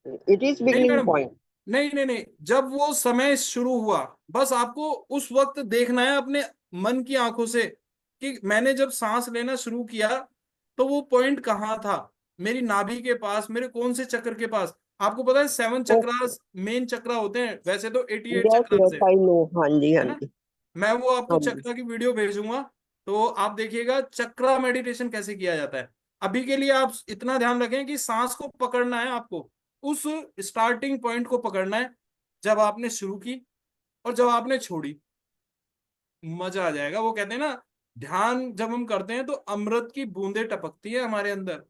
Speaker 5: इट इज
Speaker 1: नहीं
Speaker 5: बिगनिंग
Speaker 1: मैडम,
Speaker 5: पॉइंट।
Speaker 1: नहीं नहीं नहीं, जब वो समय शुरू हुआ, बस आपको उस वक्त देखना है अपने मन की आंखों से कि मैंने जब सांस लेना शुरू किया, तो वो पॉइंट कहाँ था। मेरी नाभि के पास, मेरे कौन से चक्र के पास। आपको पता है 7 चक्रास मेन चक्रा होते हैं, वैसे तो 88
Speaker 5: यस,
Speaker 1: चक्रास
Speaker 5: यस,
Speaker 1: है
Speaker 5: आई नो। हाँ जी,
Speaker 1: है
Speaker 5: हाँ
Speaker 1: ना।
Speaker 5: जी,
Speaker 1: मैं वो आपको
Speaker 5: हाँ जी।
Speaker 1: चक्रा की वीडियो भेजूंगा, तो आप देखिएगा चक्रा मेडिटेशन कैसे किया जाता है। अभी के लिए आप इतना ध्यान रखें कि सांस को पकड़ना है आपको, उस स्टार्टिंग पॉइंट को पकड़ना है, जब आपने शुरू की और जब आपने छोड़ी। मजा आ जाएगा। वो कहते हैं ना, ध्यान जब हम करते हैं तो अमृत की बूंदें टपकती है हमारे अंदर। तो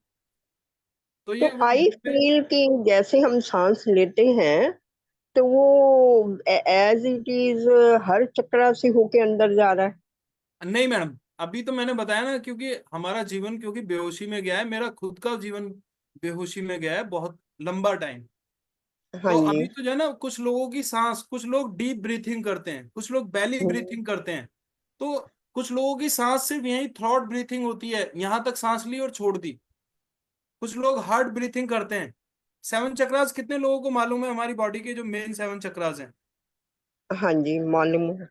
Speaker 5: तो
Speaker 1: ये वो
Speaker 5: आई
Speaker 1: बूंदें।
Speaker 5: फील कि जैसे हम सांस लेते हैं तो वो एज इट इज हर चक्रा से होके अंदर जा रहा है।
Speaker 1: नहीं मैडम, अभी तो मैंने बताया ना, क्योंकि हमारा जीवन क्योंकि बेहोशी में गया है, मेरा खुद का जीवन बेहोशी में गया है बहुत लंबा टाइम।
Speaker 5: हाँ
Speaker 1: तो
Speaker 5: जी।
Speaker 1: अभी तो जो है ना, कुछ लोगों की सांस, कुछ लोग डीप ब्रीथिंग करते हैं, कुछ लोग बेली
Speaker 5: हम्म,
Speaker 1: ब्रीथिंग करते हैं। तो कुछ लोगों की सांस सिर्फ यही थ्रॉट ब्रीथिंग होती है, यहां तक सांस ली और छोड़ दी। कुछ लोग हार्ट ब्रीथिंग करते हैं। 7 चक्रास कितने लोगों को मालूम है? हमारी बॉडी के जो मेन 7 चक्रास हैं,
Speaker 5: हाँ जी, मालूम है।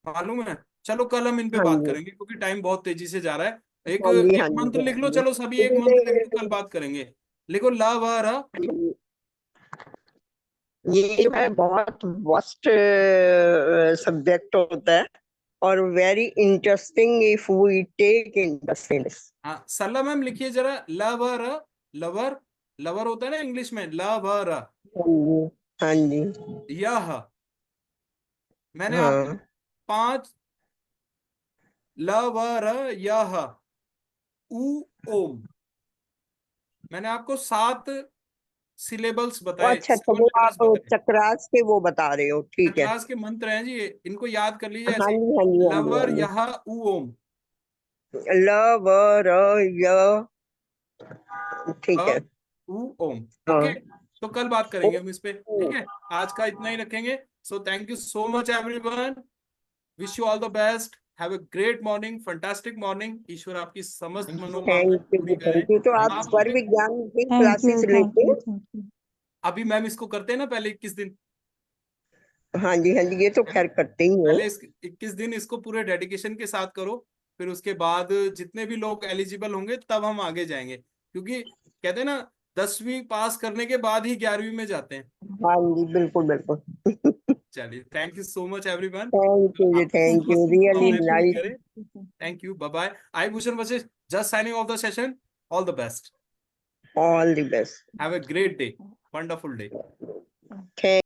Speaker 1: मालूम है? चलो कल हम इन पे
Speaker 5: हाँ
Speaker 1: बात
Speaker 5: जी,
Speaker 1: करेंगे, क्योंकि टाइम बहुत तेजी से जा रहा है। एक
Speaker 5: हाँ जी,
Speaker 1: एक
Speaker 5: हाँ जी,
Speaker 1: मंत्र
Speaker 5: हाँ
Speaker 1: लिख लो,
Speaker 5: जी।
Speaker 1: चलो सभी एक
Speaker 5: इट
Speaker 1: मंत्र लिख लो, कल
Speaker 5: इज
Speaker 1: बात करेंगे। लिखो ला वा रा।
Speaker 5: ये जो है बहुत वास्ट सब्जेक्ट होता है और very interesting if we take interest in.
Speaker 1: हाँ सरला मैम लिखिए जरा, लवर, लवर, लवर होता है ना इंग्लिश में, लवर,
Speaker 5: हाँ जी
Speaker 1: यह, मैंने आपको
Speaker 5: हाँ
Speaker 1: 5 लवर, यह, उ, ओम, मैंने आपको 7 सिलेबल्स बताए,
Speaker 5: अच्छा, तो
Speaker 1: 7
Speaker 5: वो
Speaker 1: लेटर्स
Speaker 5: आप
Speaker 1: बताए।
Speaker 5: चक्रास के वो बता रहे हो, ठीक है।
Speaker 1: क्लास के मंत्र हैं जी ये, इनको याद कर लीजिए
Speaker 5: हाँ
Speaker 1: ऐसे,
Speaker 5: जी हाँ जी हाँ जी
Speaker 1: लवर,
Speaker 5: हाँ
Speaker 1: यह, उ, ओम,
Speaker 5: जी। ल व र य, ठीक
Speaker 1: अ,
Speaker 5: है।
Speaker 1: उ, ओम।
Speaker 5: हाँ
Speaker 1: ओके, तो कल बात
Speaker 5: ओ,
Speaker 1: करेंगे हम इस पे, ठीक है। आज का इतना ही रखेंगे। So thank you so much everyone, wish you all the best, have a great morning, fantastic morning, ईश्वर आपकी समस्त मनोकामनाएं
Speaker 5: थैंक
Speaker 1: पूरी
Speaker 5: यू
Speaker 1: करें।
Speaker 5: Thank you. तो आप
Speaker 1: आप
Speaker 5: स्वर
Speaker 1: अपने,
Speaker 5: विज्ञान की
Speaker 4: थैंक यू
Speaker 5: क्लासेस
Speaker 4: थैंक
Speaker 5: लेते
Speaker 4: यू
Speaker 5: हैं?
Speaker 4: Thank you.
Speaker 1: अभी मैम इसको करते हैं ना पहले 21 दिन,
Speaker 5: हाँ जी ये तो
Speaker 1: है ना,
Speaker 5: खैर करते ही हैं।
Speaker 1: पहले 21 दिन इसको पूरे डेडिकेशन के साथ करो, फिर उसके बाद जितने भी लोग एलिजिबल होंगे तब हम आगे जाएंगे, क्योंकि कहते हैं ना 10वीं पास करने के बाद ही 11वीं में जाते हैं।
Speaker 5: हाँ जी बिल्कुल बिल्कुल।
Speaker 1: चलिए, thank you so much everyone,
Speaker 5: thank you जी,
Speaker 1: आपकी
Speaker 5: थैंक यू,
Speaker 1: समस्त
Speaker 5: रियली
Speaker 1: मनोकामनाएं पूरी
Speaker 5: नाइस।
Speaker 1: करें। Thank you, bye bye. I Bhushan Vashishtha, just signing off the session, all the best,
Speaker 5: all the best.
Speaker 1: Have a great day, wonderful day.
Speaker 5: Thank